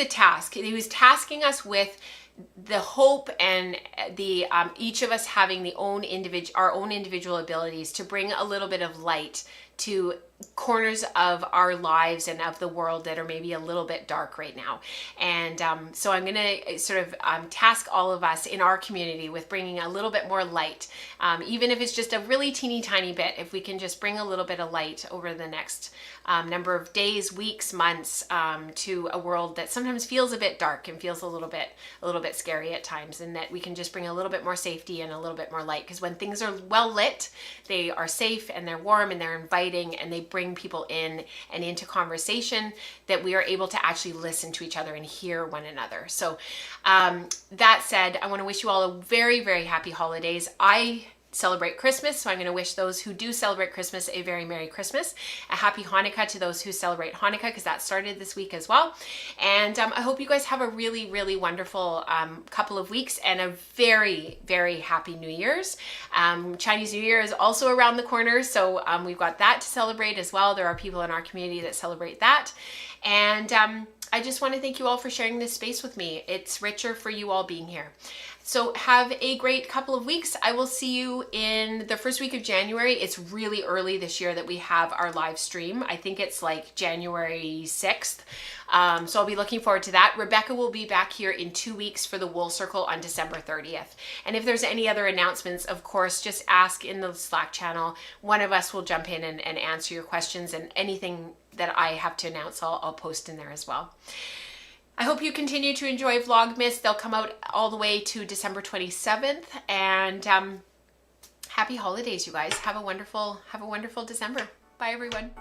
task. He was tasking us with the hope and the each of us having our own individual abilities to bring a little bit of light to corners of our lives and of the world that are maybe a little bit dark right now. And so I'm going to sort of task all of us in our community with bringing a little bit more light, even if it's just a really teeny tiny bit. If we can just bring a little bit of light over the next number of days, weeks, months, to a world that sometimes feels a bit dark and feels a little bit scary at times, and that we can just bring a little bit more safety and a little bit more light. Because when things are well lit, they are safe and they're warm and they're inviting, and they bring people in and into conversation, that we are able to actually listen to each other and hear one another. So that said, I want to wish you all a very, very happy holidays. I celebrate Christmas, so I'm going to wish those who do celebrate Christmas a very Merry Christmas, a Happy Hanukkah to those who celebrate Hanukkah, because that started this week as well. And I hope you guys have a really, really wonderful couple of weeks, and a very, very happy New Year's. Chinese New Year is also around the corner, so we've got that to celebrate as well. There are people in our community that celebrate that. And I just want to thank you all for sharing this space with me. It's richer for you all being here. So have a great couple of weeks. I will see you in the first week of January. It's really early this year that we have our live stream. I think it's like January 6th. So I'll be looking forward to that. Rebecca will be back here in 2 weeks for the Wool Circle on December 30th. And if there's any other announcements, of course, just ask in the Slack channel. One of us will jump in and answer your questions, and anything that I have to announce, I'll post in there as well. I hope you continue to enjoy Vlogmas. They'll come out all the way to December 27th. And happy holidays, you guys. Have a wonderful December. Bye, everyone.